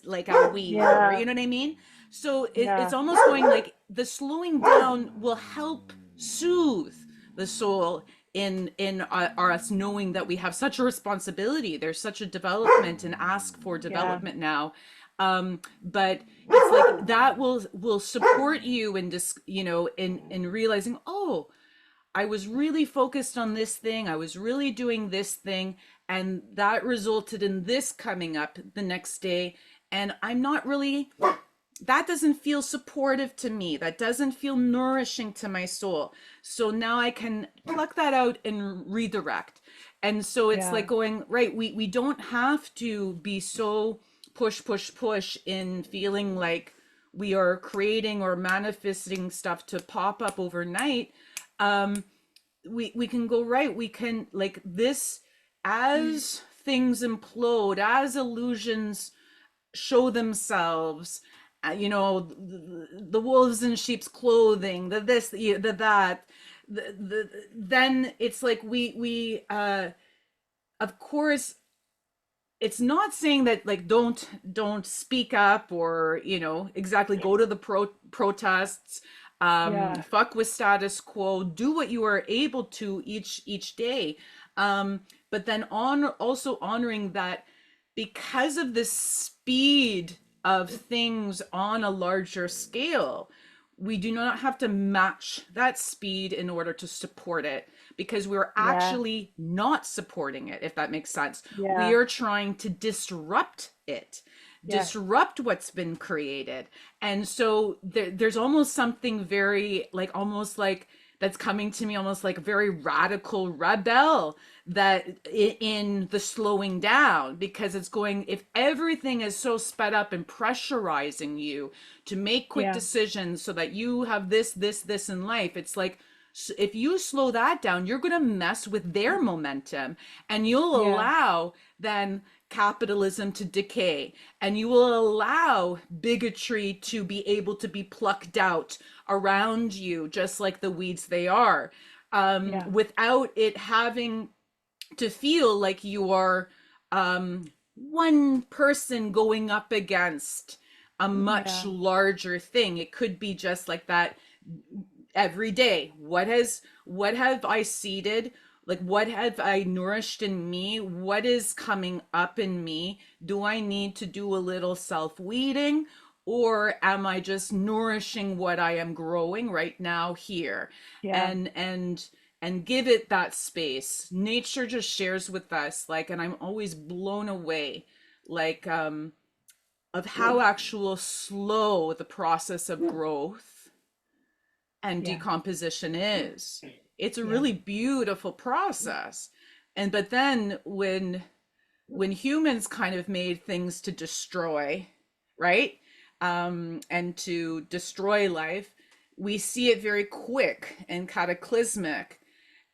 like a weed, or Yeah. you know what I mean? So it's Yeah. almost going like the slowing down will help soothe the soul in us knowing that we have such a responsibility. There's such a development and ask for Yeah. development now. But it's like that will support you in just, you know, in realizing, oh, I was really focused on this thing, I was really doing this thing, and that resulted in this coming up the next day, and I'm not really, that doesn't feel supportive to me, that doesn't feel nourishing to my soul. So now I can pluck that out and redirect. And so it's like Yeah. going, right, we don't have to be so push in feeling like we are creating or manifesting stuff to pop up overnight. We can go, right, we can like this, as things implode, as illusions show themselves, you know, the wolves in sheep's clothing, the this, the that, then it's like we of course, it's not saying that like don't speak up, or you know, exactly, go to the protests, Yeah. fuck with status quo, do what you are able to each day, but then on also honoring that because of the speed of things on a larger scale, we do not have to match that speed in order to support it, because we're Yeah. actually not supporting it, if that makes sense. We Yeah. are trying to disrupt it, Yes. disrupt what's been created. And so there's almost something very like, almost like, that's coming to me almost like a very radical rebel, that in the slowing down, because it's going, if everything is so sped up and pressurizing you to make quick Yeah. decisions so that you have this in life, it's like, if you slow that down, you're going to mess with their momentum, and you'll Yeah. allow then capitalism to decay, and you will allow bigotry to be able to be plucked out around you, just like the weeds they are, Yeah. without it having to feel like you are one person going up against a much Yeah. larger thing. It could be just like that every day. What have I seeded? Like, what have I nourished in me? What is coming up in me? Do I need to do a little self weeding, or am I just nourishing what I am growing right now here? Yeah. And give it that space. Nature just shares with us, like, and I'm always blown away, like, of how actual slow the process of growth and Yeah. decomposition is. It's a Yeah. really beautiful process. And but then when humans kind of made things to destroy, right? And to destroy life, we see it very quick and cataclysmic.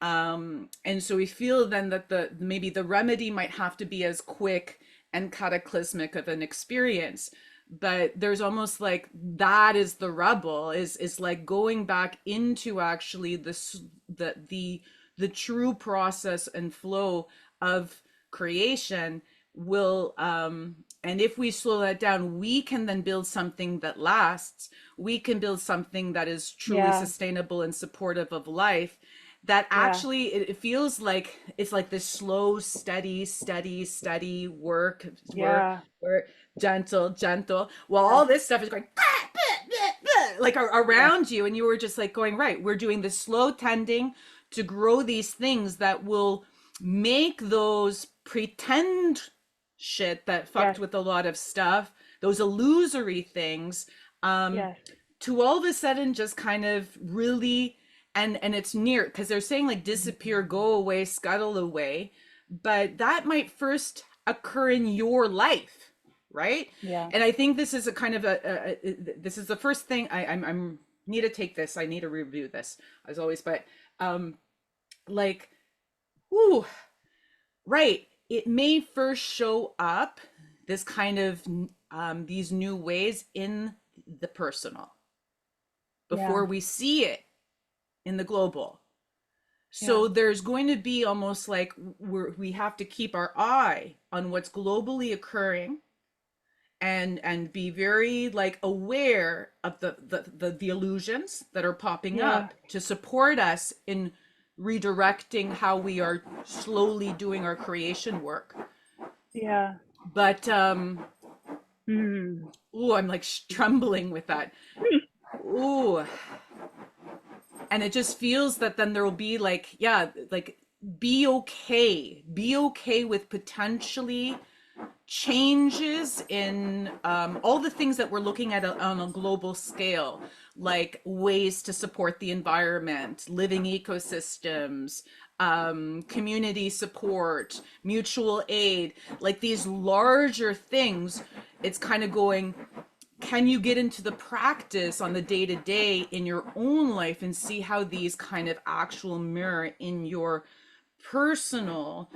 And so we feel then that the maybe the remedy might have to be as quick and cataclysmic of an experience, but there's almost like that is the rubble, is like going back into actually this the true process and flow of creation will, and if we slow that down, we can then build something that lasts, we can build something that is truly Yeah. sustainable and supportive of life, that Yeah. actually it feels like it's like this slow, steady work, Yeah. work, gentle, gentle, while Yeah. all this stuff is going like Yeah. around you, and you were just like going, right, we're doing this slow tending to grow these things that will make those pretend shit that fucked Yes. with a lot of stuff, those illusory things, um, Yes. to all of a sudden just kind of really, and it's near, because they're saying like disappear, go away, scuttle away, but that might first occur in your life, right? Yeah. And I think this is a kind of this is the first thing I'm need to take this, I need to review this as always, but um like, ooh, right, it may first show up, this kind of these new ways in the personal Yeah. before we see it in the global. Yeah. So there's going to be almost like we have to keep our eye on what's globally occurring, and be very like aware of the illusions that are popping Yeah. up to support us in redirecting how we are slowly doing our creation work. Yeah. But Mm. ooh, I'm like trembling with that. Ooh, and it just feels that then there will be like, yeah, like, be okay with potentially changes in all the things that we're looking at on a global scale, like ways to support the environment, living ecosystems, community support, mutual aid, like these larger things. It's kind of going, can you get into the practice on the day to day in your own life and see how these kind of actual mirror in your personal,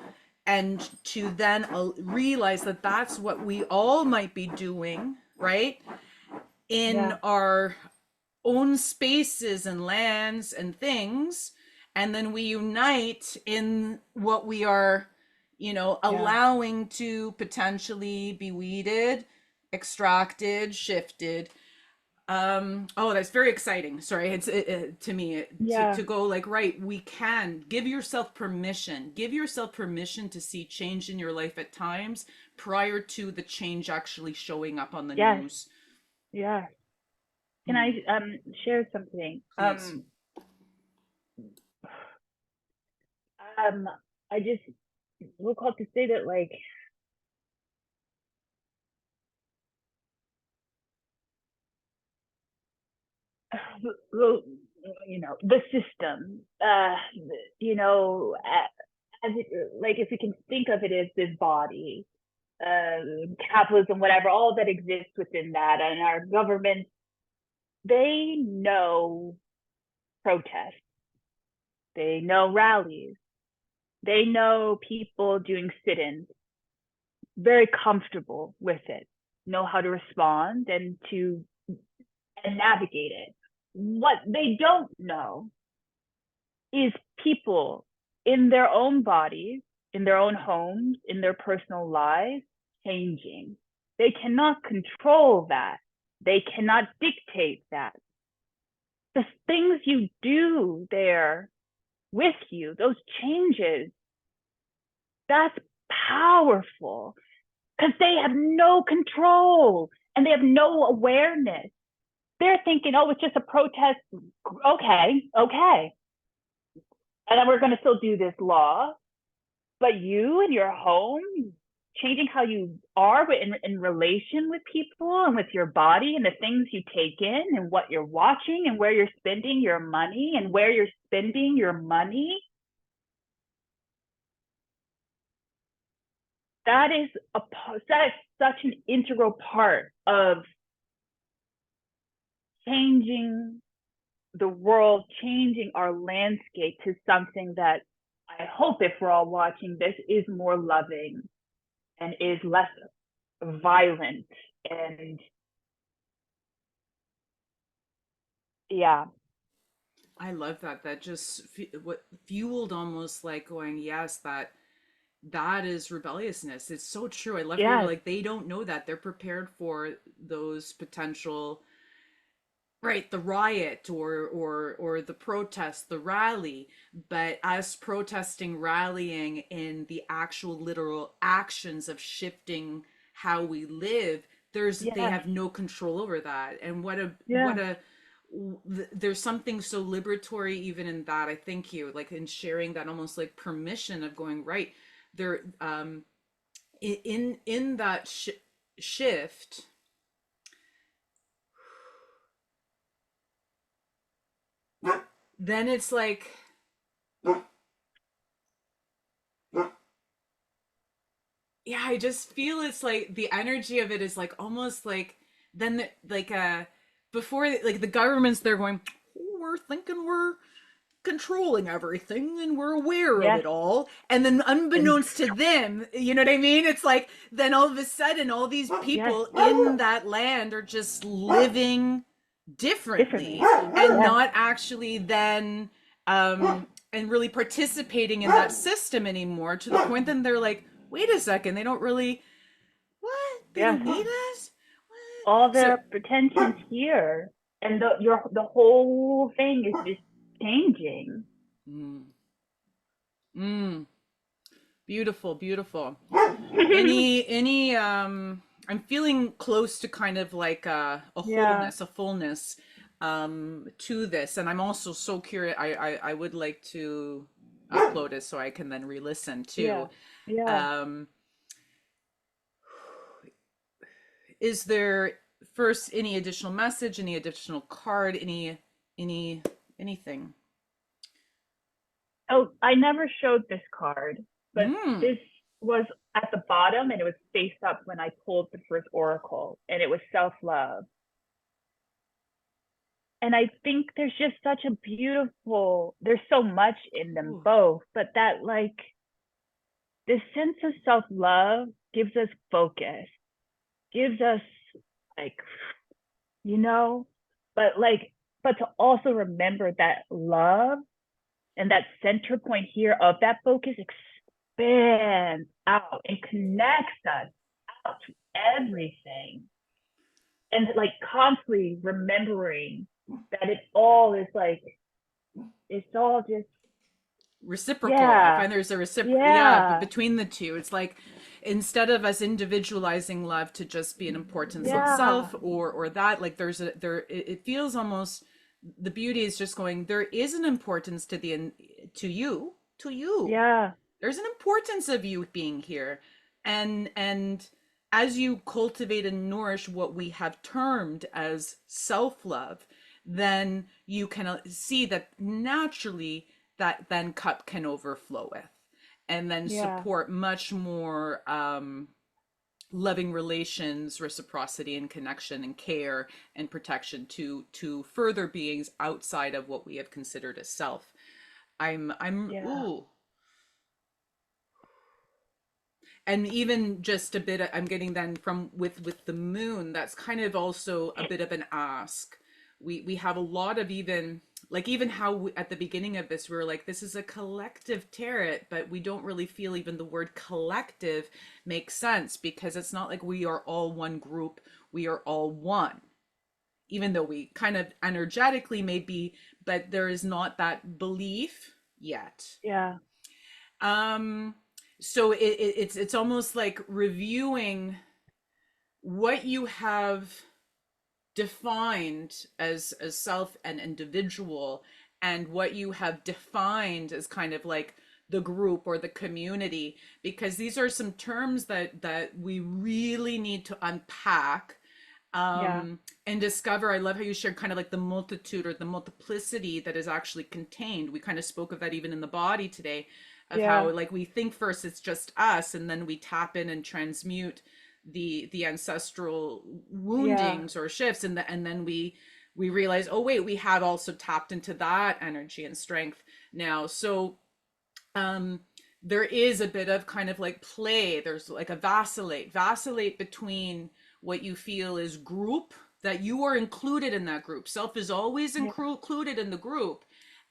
and to then realize that that's what we all might be doing, right, in Yeah. our own spaces and lands and things, and then we unite in what we are, Yeah. allowing to potentially be weeded, extracted, shifted. Oh, that's very exciting. Sorry, to me, to Yeah. go like, right, we can give yourself permission. Give yourself permission to see change in your life at times prior to the change actually showing up on the Yes. news. Yeah. Can Mm, I share something? please. Um I just would call to say that like well, the system, as it, like if we can think of it as this body, capitalism, whatever, all that exists within that, and our government, they know protests, they know rallies, they know people doing sit-ins, very comfortable with it, know how to respond and navigate it. What they don't know is people in their own bodies, in their own homes, in their personal lives, changing. They cannot control that. They cannot dictate that. The things you do there with you, those changes, that's powerful because they have no control and they have no awareness. They're thinking, oh, it's just a protest. Okay, okay. And then we're going to still do this law. But you and your home, changing how you are in relation with people and with your body and the things you take in and what you're watching and where you're spending your money and where you're spending your money, that is that is such an integral part of changing the world, changing our landscape to something that I hope, if we're all watching this, is more loving and is less violent. And yeah. I love that. That just what fueled almost like going, yes, that is rebelliousness. It's so true. I love how you're Yes. like, they don't know that. They're prepared for those potential right, the riot or the protest, the rally, but us protesting, rallying in the actual literal actions of shifting how we live, they Yes. have no control over that. And Yeah. there's something so liberatory even in that. I think you like in sharing that almost like permission of going right there, in that shift, then it's like, yeah, I just feel it's like the energy of it is like almost like then like before, like the governments, they're going, "Oh, we're thinking we're controlling everything and we're aware of Yes. it all," and then And unbeknownst to them, you know what I mean, it's like then all of a sudden all these yes, people in that land are just living differently differently. and Yes. not actually then and really participating in that system anymore, to the point that they're like, wait a second, they don't really, what, they Yes. don't need us, what? All So their pretensions here, and the whole thing is just changing. mm, mm, beautiful, beautiful. Any I'm feeling close to kind of like a Yeah. wholeness, a fullness to this, and I'm also so curious. I would like to upload it so I can then re-listen Yeah. too. Yeah. um is there, first, any additional message, any additional card, any anything? Oh, I never showed this card, but Mm. this was at the bottom and it was face up when I pulled the first oracle, and it was self love. And I think there's just such a beautiful, there's so much in them Ooh. both, but that like this sense of self love gives us focus, gives us like, you know, but like, but to also remember that love and that center point here of that focus expands out and connects us out to everything. And like constantly remembering that it all is like, it's all just, Reciprocal, I yeah, find there's a reciprocal, yeah, but yeah, between the two, it's like instead of us individualizing love to just be an importance in yeah, self or that, like there's a there it feels almost, the beauty is just going, there is an importance to the to you, yeah, there's an importance of you being here, and as you cultivate and nourish what we have termed as self-love, then you can see that naturally that then cup can overflow with, and then yeah, support much more loving relations, reciprocity and connection and care and protection to further beings outside of what we have considered as self. I'm yeah, ooh, and even just a bit, I'm getting then from with the moon, that's kind of also a bit of an ask. We have a lot of, even like, even how at the beginning of this we were like, this is a collective tarot, but we don't really feel even the word collective makes sense, because it's not like we are all one group, we are all one, even though we kind of energetically may be, but there is not that belief yet. yeah, um so it's almost like reviewing what you have defined as self and individual, and what you have defined as kind of like the group or the community, because these are some terms that we really need to unpack yeah, and discover. I love how you shared kind of like the multitude or the multiplicity that is actually contained. We kind of spoke of that even in the body today, of how yeah, like we think first it's just us, and then we tap in and transmute the ancestral yeah, woundings or shifts, and then we realize, oh wait, we have also tapped into that energy and strength now. So um there is a bit of kind of like play, there's like a vacillate between what you feel is group, that you are included in that group, self is always yeah, included in the group,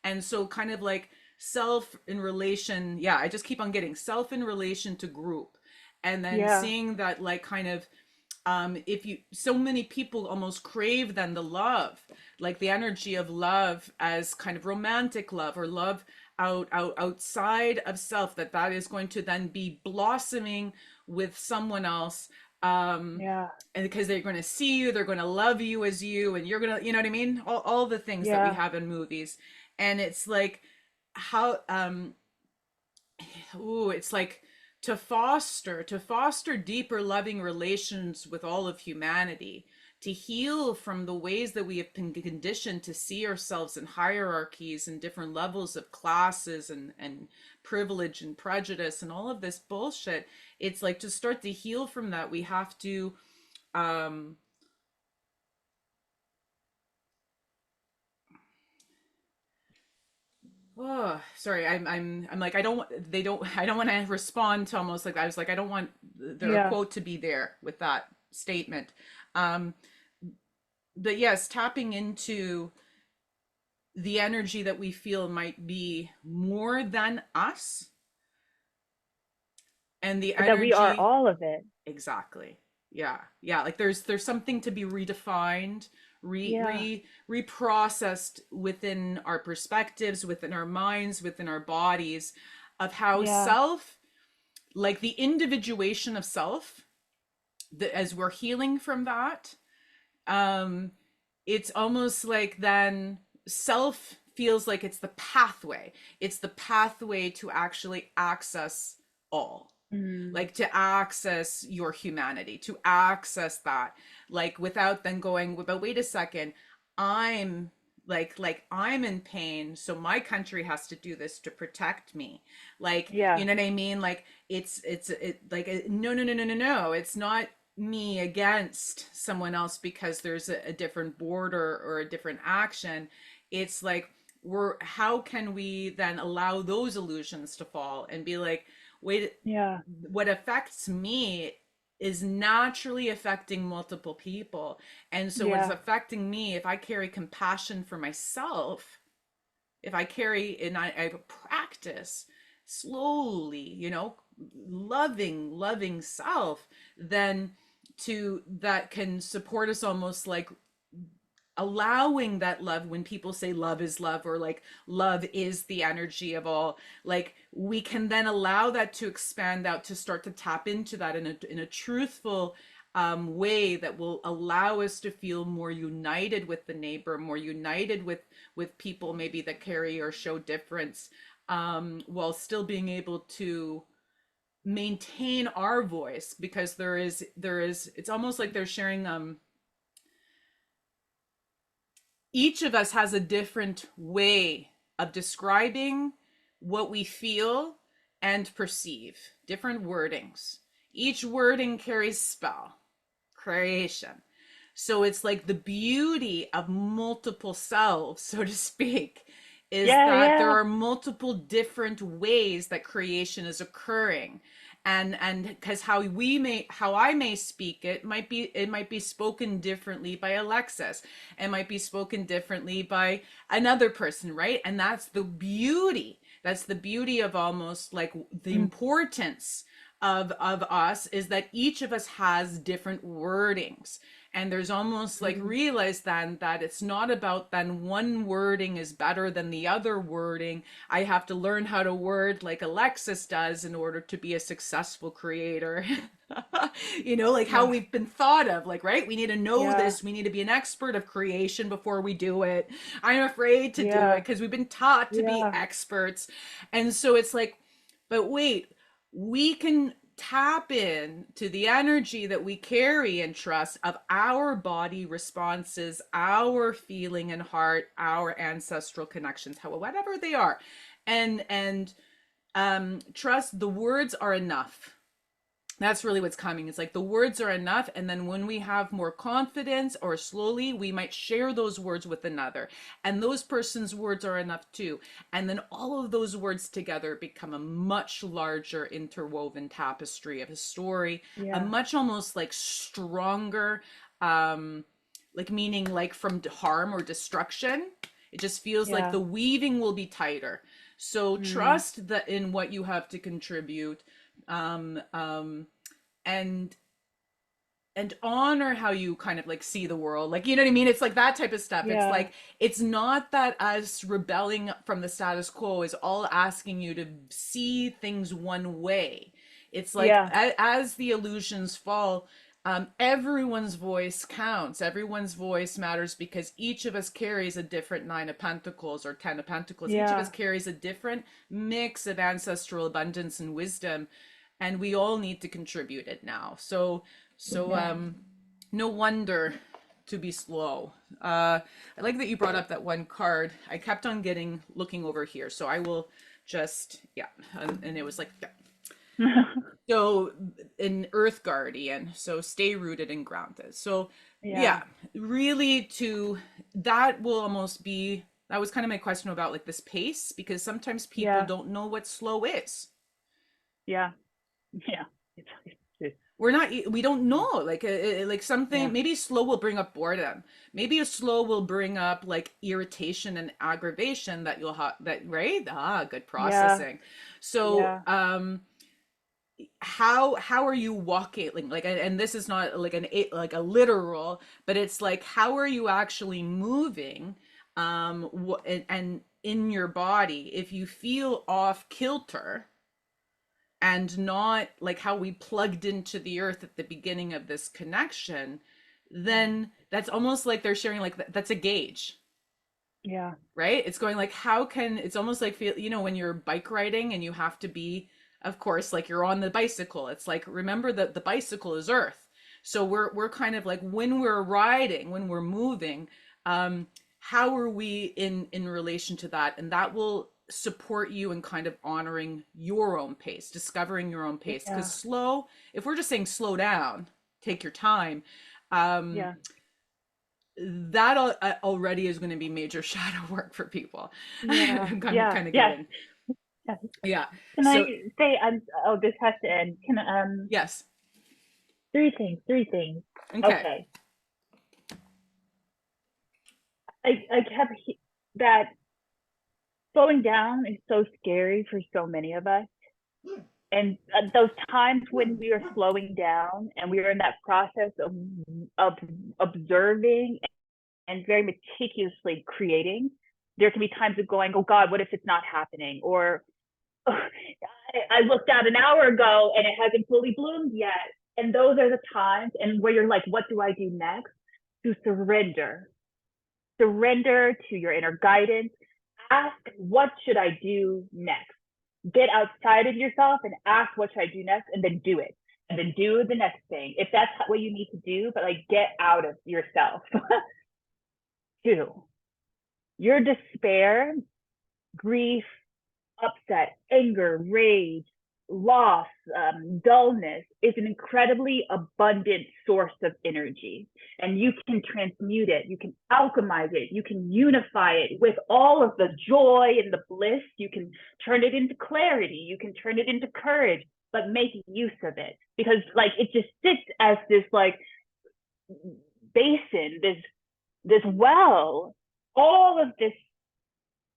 and so kind of like self in relation, yeah, I just keep on getting self in relation to group, and then yeah, seeing that like kind of If you, so many people almost crave then the love, like the energy of love as kind of romantic love or love outside of self, that is going to then be blossoming with someone else. Yeah. And because they're going to see you, they're going to love you as you, and you're going to, you know what I mean, all the things that we Yeah. have in movies. And it's like how ooh, it's like to foster deeper loving relations with all of humanity, to heal from the ways that we have been conditioned to see ourselves in hierarchies and different levels of classes and privilege and prejudice and all of this bullshit. It's like to start to heal from that, we have to um oh, sorry. I'm like, I don't. They don't. I don't want to respond to almost like I was like, I don't want their Yeah. quote to be there with that statement. Um, but yes, tapping into the energy that we feel might be more than us, and the But that we are energy. all of it. Exactly. Yeah. Yeah. Like there's something to be redefined, Yeah. reprocessed within our perspectives, within our minds, within our bodies, of how Yeah. self, like the individuation of self, that as we're healing from that, um, it's almost like then self feels like it's the pathway. It's the pathway to actually access all, Mm. like to access your humanity, to access that, like without then going, but wait a second, I'm like I'm in pain, so my country has to do this to protect me. Like, Yeah. you know what I mean? Like no, no, no, no, no, no. It's not me against someone else because there's a different border or a different action. It's like, we're how can we then allow those illusions to fall and be like, wait, Yeah. what affects me is naturally affecting multiple people. And so what is Yeah. affecting me, if I carry compassion for myself, if I carry and I practice slowly, loving self, then to that can support us, almost like allowing that love. When people say love is love, or like love is the energy of all, like we can then allow that to expand out, to start to tap into that in a truthful way that will allow us to feel more united with the neighbor, more united with people maybe that carry or show difference, while still being able to maintain our voice. Because there is it's almost like they're sharing, each of us has a different way of describing what we feel and perceive, different wordings. Each wording carries spell, creation. So it's like the beauty of multiple selves, so to speak, is Yeah. that there Yeah. are multiple different ways that creation is occurring. And because how I may speak, it might be spoken differently by Alexis. It might be spoken differently by another person, right? And that's the beauty of almost like the Mm. importance of us, is that each of us has different wordings. And there's almost like, Mm. realize then that it's not about then one wording is better than the other wording. I have to learn how to word like Alexis does in order to be a successful creator. Like how Yeah. we've been thought of, like, right, we need to know Yeah. this, we need to be an expert of creation before we do it. I'm afraid to do it Yeah. because we've been taught to be Yeah. experts. And so it's like, but wait, we can tap in to the energy that we carry and trust of our body responses, our feeling and heart, our ancestral connections, whatever they are, and trust the words are enough. That's really what's coming. It's like the words are enough. And then when we have more confidence, or slowly, we might share those words with another. And those person's words are enough too. And then all of those words together become a much larger interwoven tapestry of a story, a Yeah. much almost like stronger, um, like meaning like from harm or destruction. It just feels like Yeah. the weaving will be tighter. So Mm. trust that in what you have to contribute, um, um, and and honor how you kind of like see the world, like, you know what I mean? It's like that type of stuff. It's Yeah. like, it's not that us rebelling from the status quo is all asking you to see things one way. It's like, Yeah. as the illusions fall, everyone's voice counts, everyone's voice matters, because each of us carries a different nine of pentacles or 10 of pentacles. Each of us Yeah. carries a different mix of ancestral abundance and wisdom, and we all need to contribute it now. So Yeah. no wonder to be slow. I like that you brought up that one card. I kept on looking over here, so I will just, yeah, and it was like, yeah. So an Earth Guardian, so stay rooted and grounded. So Yeah. yeah, really, to that will almost be, that was kind of my question about like this pace, because sometimes people Yeah. don't know what slow is. Yeah. Yeah. It's We're not, we don't know, like yeah. something, maybe slow will bring up boredom, maybe a slow will bring up like irritation and aggravation that you'll have, that, right, good Yeah. processing. So Yeah. how are you walking, like, and this is not like like a literal, but it's like, how are you actually moving, and in your body, if you feel off kilter and not like how we plugged into the earth at the beginning of this connection, Yeah. then that's almost like they're sharing, like, that's a gauge, Yeah. right? It's going like, how can, it's almost like, feel, when you're bike riding and you have to be, of course, like you're on the bicycle, it's like, remember that the bicycle is earth. So we're kind of like, when we're riding, when we're moving, how are we in relation to that? And that will support you in kind of honoring your own pace, discovering your own pace. Because Yeah. slow, if we're just saying slow down, take your time, um Yeah. that already is going to be major shadow work for people. Yeah. I'm kind of, Yeah. kind of Yes. getting, Yes. yeah. Can I So say, oh, this has to end. Can, yes, three things, three things. okay. Okay. I kept that slowing down is so scary for so many of us. And those times when we are slowing down and we are in that process of observing and very meticulously creating, there can be times of going, oh God, what if it's not happening? Or oh, I looked out an hour ago and it hasn't fully bloomed yet. And those are the times and where you're like, what do I do next? To surrender. Surrender to your inner guidance. Ask, what should I do next? Get outside of yourself and ask, what should I do next? And then do it. And then do the next thing. If that's what you need to do, but like get out of yourself. Two, your despair, grief, upset, anger, rage, loss, dullness is an incredibly abundant source of energy. And you can transmute it, you can alchemize it, you can unify it with all of the joy and the bliss. You can turn it into clarity, you can turn it into courage, but make use of it, because like it just sits as this like basin, this well, all of this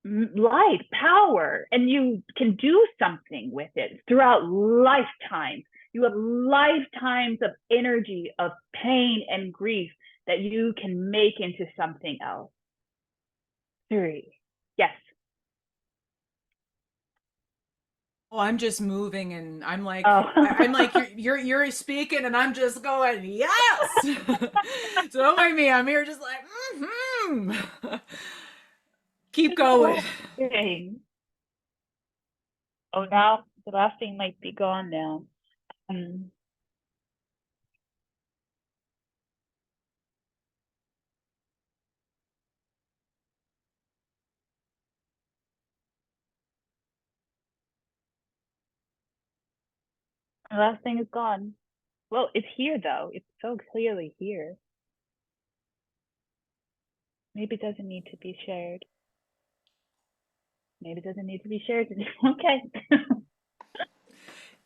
light, power, and you can do something with it throughout lifetimes. You have lifetimes of energy, of pain and grief that you can make into something else. Three. Yes. Oh, I'm just moving, and I'm like, Oh. I'm like, you're speaking, and I'm just going, yes. So don't mind me. I'm here just like, keep The going. last thing. Oh, now the last thing might be gone now. Um, the last thing is gone. Well, it's here though. It's so clearly here. Maybe it doesn't need to be shared. Maybe it doesn't need to be shared. Okay.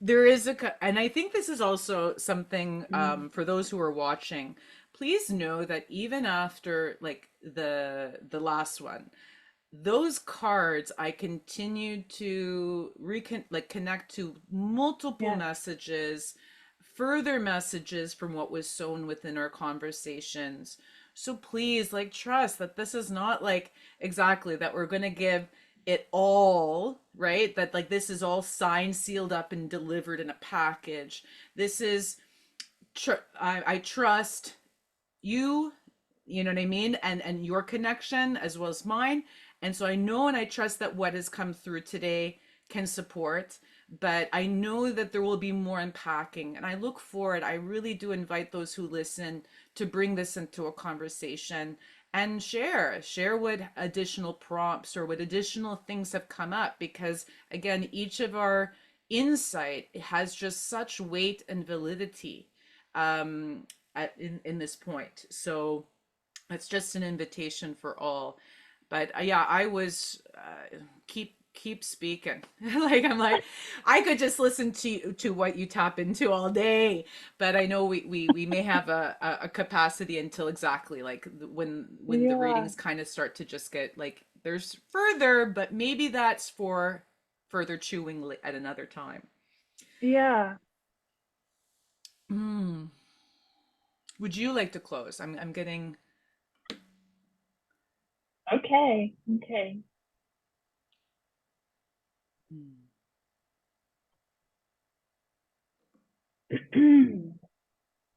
There is and I think this is also something, Mm. for those who are watching, please know that even after like the last one, those cards, I continued to connect to multiple Yeah. messages further messages from what was sown within our conversations. So please, like, trust that this is not like exactly that we're going to give it all, right? That like this is all signed, sealed up, and delivered in a package. This is, I trust you, you know what I mean, and your connection as well as mine. And so I know and I trust that what has come through today can support, but I know that there will be more unpacking, and I look forward. I really do invite those who listen to bring this into a conversation and share what additional prompts or what additional things have come up, because again, each of our insight has just such weight and validity um in this point. So it's just an invitation for all. But yeah, I was keep speaking. Like I'm like, I could just listen to what you tap into all day. But I know we may have a capacity until exactly like when the Yeah. readings kind of start to just get like there's further, but maybe that's for further chewing at another time. Yeah. Mm. Would you like to close? I'm getting. Okay. Okay. Mm.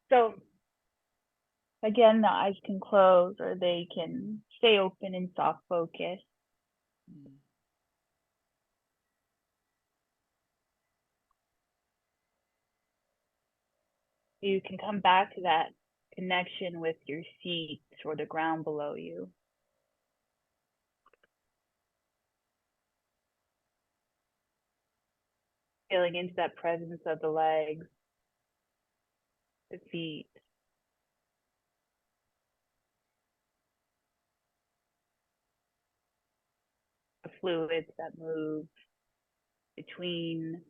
So again, the eyes can close or they can stay open in soft focus. Mm. You can come back to that connection with your feet or the ground below you. Feeling into that presence of the legs, the feet, the fluids that move between,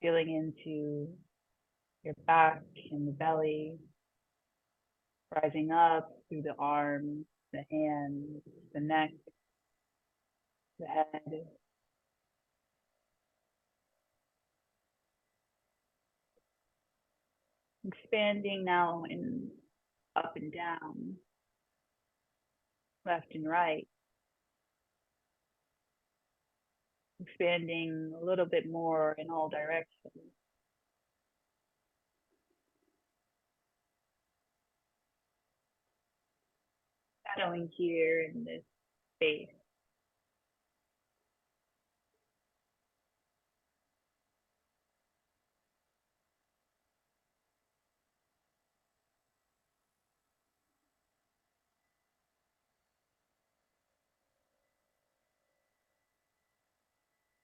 feeling into your back and the belly, rising up through the arms, the hands, the neck, the head, expanding now in up and down, left and right, expanding a little bit more in all directions. Settling here in this space,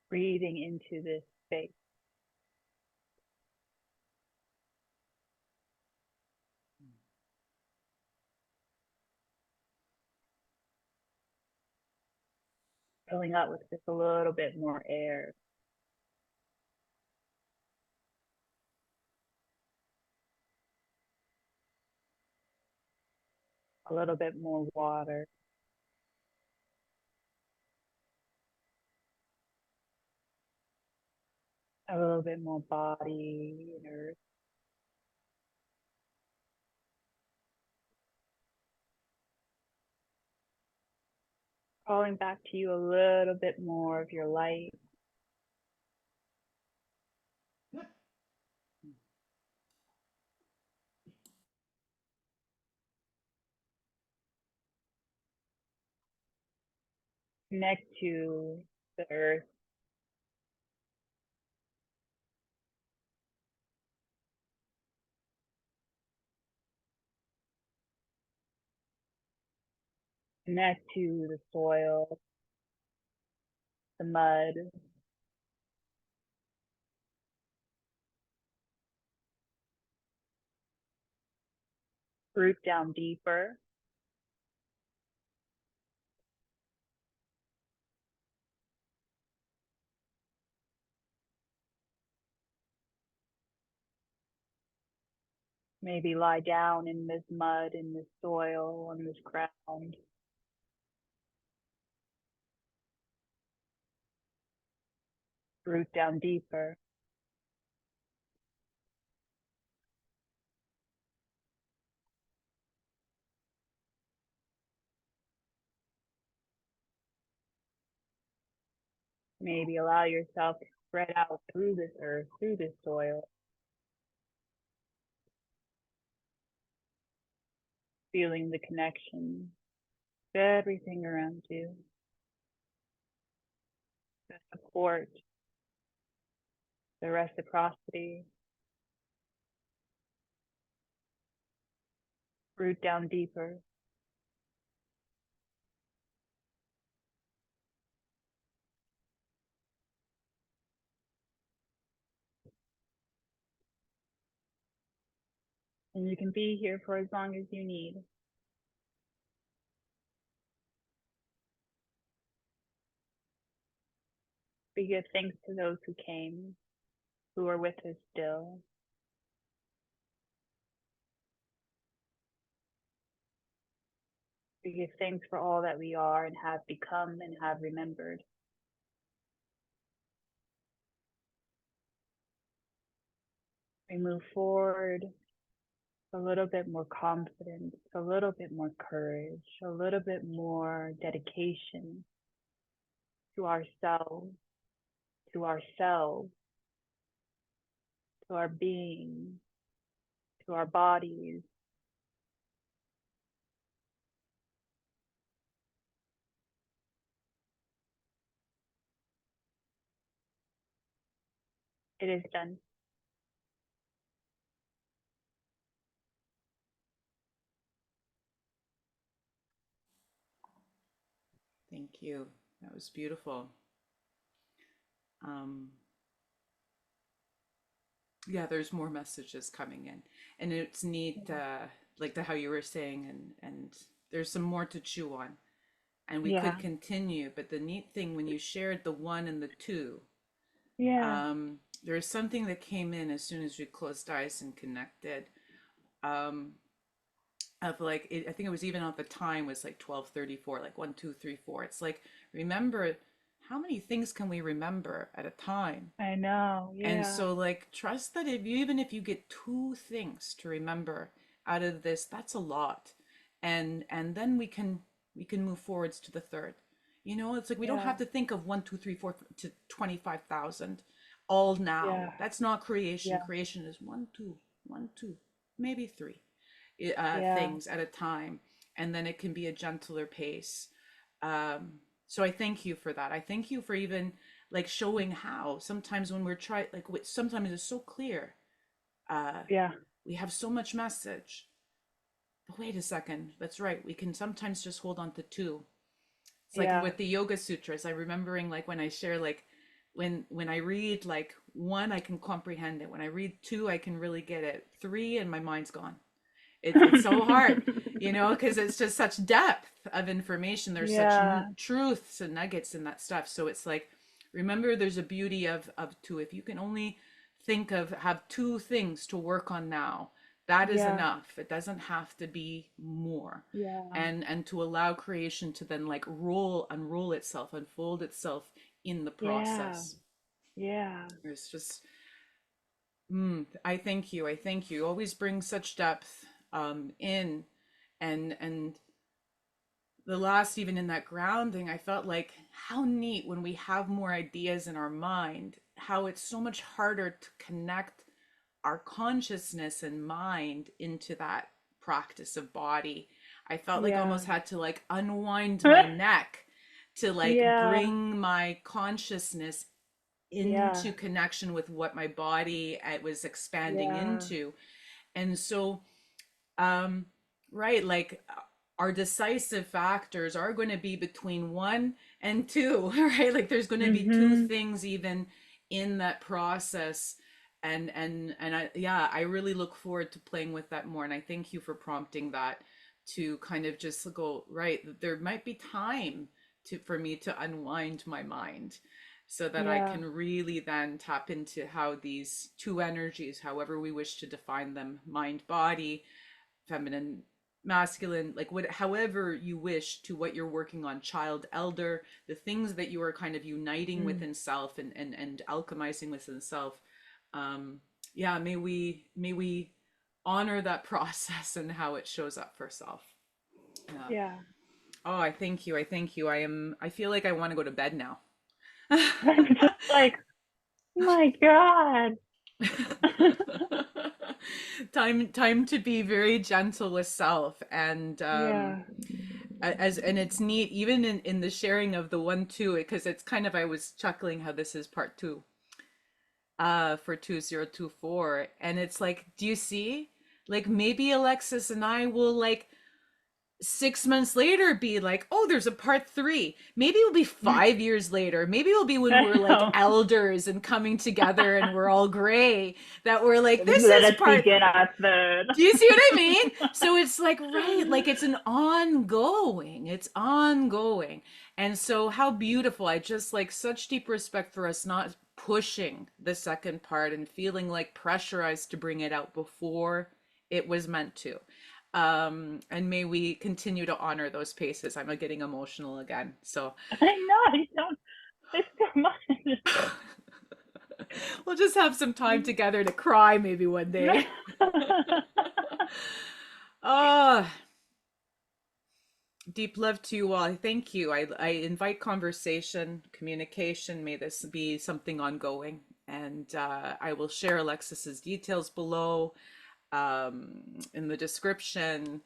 breathing into this space, filling up with just a little bit more air, a little bit more water, a little bit more body and earth. Calling back to you a little bit more of your light, connect to the earth, connect to the soil, the mud, root down deeper, maybe lie down in this mud, in this soil, on this ground. root down deeper. Maybe allow yourself to spread out through this earth, through this soil, feeling the connection to everything around you, the support, the reciprocity. Root down deeper. And you can be here for as long as you need. We give thanks to those who came, who are with us still. We give thanks for all that we are and have become and have remembered. We move forward a little bit more confidence, a little bit more courage, a little bit more dedication to ourselves, to ourselves, to our being, to our bodies. It is done. Thank you. That was beautiful. Um, yeah, there's more messages coming in, and it's neat, like the how you were saying, and there's some more to chew on, and we Yeah. could continue. But the neat thing when you shared the one and the two, Yeah. there's something that came in as soon as we closed eyes and connected. Um, of like I think it was even at the time was like 12:34, like 1, 2, 3, 4. It's like remember how many things can we remember at a time? I know. And Yeah. so like trust that if you even if you get two things to remember out of this, that's a lot. And then we can move forwards to the third. You know, it's like we don't Yeah. have to think of 1, 2, 3, 4 to 25,000 all now. Yeah. That's not creation. Yeah. Creation is one, two, one, two, maybe three Yeah. things at a time, and then it can be a gentler pace. So I thank you for that. I thank you for even like showing how sometimes when we're trying, like sometimes it's so clear. Uh, Yeah. we have so much message. But wait a second, that's right. We can sometimes just hold on to two. It's like Yeah. with the Yoga Sutras. I remembering like when I share like when I read like one, I can comprehend it. When I read two, I can really get it. Three, and my mind's gone. It's so hard, you know, because it's just such depth of information. There's such Yeah. truths and nuggets in that stuff. So it's like, remember, there's a beauty of two. If you can only think of have two things to work on now, that is Yeah. enough. It doesn't have to be more. Yeah. And to allow creation to then like unroll itself, unfold itself in the Yeah. process. Yeah. It's just I thank you. I thank you. Always bring such depth in, and the last even in that grounding, I felt like how neat when we have more ideas in our mind, how it's so much harder to connect our consciousness and mind into that practice of body. I felt like I Yeah. almost had to like unwind my neck to like Yeah. bring my consciousness Yeah. into connection with what my body was expanding Yeah. into. And so um right, like our decisive factors are going to be between one and two, right? Like there's going to be two Mhm. things even in that process. And I, yeah, I really look forward to playing with that more, and I thank you for prompting that to kind of just go right, there might be time to for me to unwind my mind so that I Yeah. can really then tap into how these two energies, however we wish to define them, mind body, feminine masculine, like what, however you wish, to what you're working on, child, elder, the things that you are kind of uniting Mm. within self and alchemizing within self. um yeah, may we honor that process and how it shows up for self. Yeah. Yeah. Oh, I thank you, I thank you. I feel like I want to go to bed now. I'm just like, my God. Time to be very gentle with self. And Yeah. as and it's neat even in the sharing of the 1 2, because it's kind of, I was chuckling how this is part 2 for 2024, and it's like, do you see, like maybe Alexis and I will, like, 6 months later be like, oh, there's a part 3. Maybe it'll be 5 years later. Maybe it'll be when I we're like know. elders and coming together and we're all gray, that we're like, this Let is us part. begin our third. Do you see what I mean? So it's like, right, like it's an ongoing, it's ongoing. And so how beautiful. I just, like, such deep respect for us not pushing the second part and feeling like pressurized to bring it out before it was meant to. And may we continue to honor those paces. I'm getting emotional again. So I know. I don't. It's so much. we'll just have some time together to cry maybe one day. Ah, deep love to you all. Thank you. I invite conversation, communication. May this be something ongoing. And I will share Alexis's details below, in the description.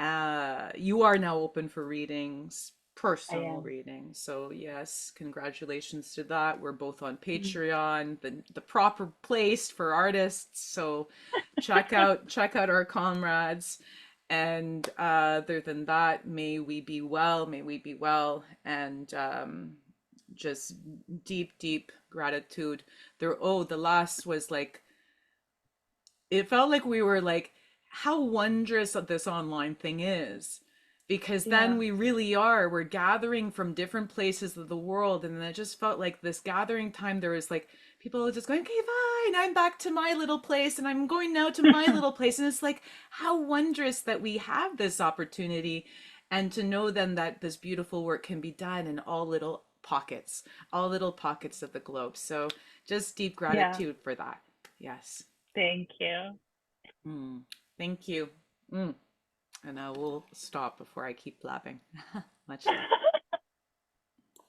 You are now open for readings, I personal am. readings. So yes, congratulations to that. We're both on Patreon, the proper place for artists. So check out our comrades. And other than that, may we be well, may we be well. And just deep gratitude. The last was like, it felt like we were like, how wondrous that this online thing is, because then Yeah. we really are, we're gathering from different places of the world. And then it just felt like this gathering time, there was like people just going, okay, fine, I'm back to my little place and I'm going now to my little place. And it's like, how wondrous that we have this opportunity, and to know then that this beautiful work can be done in all little pockets of the globe. So just deep Yeah. gratitude for that. Yes. Thank you. Mm, thank you. Mm. And I will stop before I keep blabbing. Much love.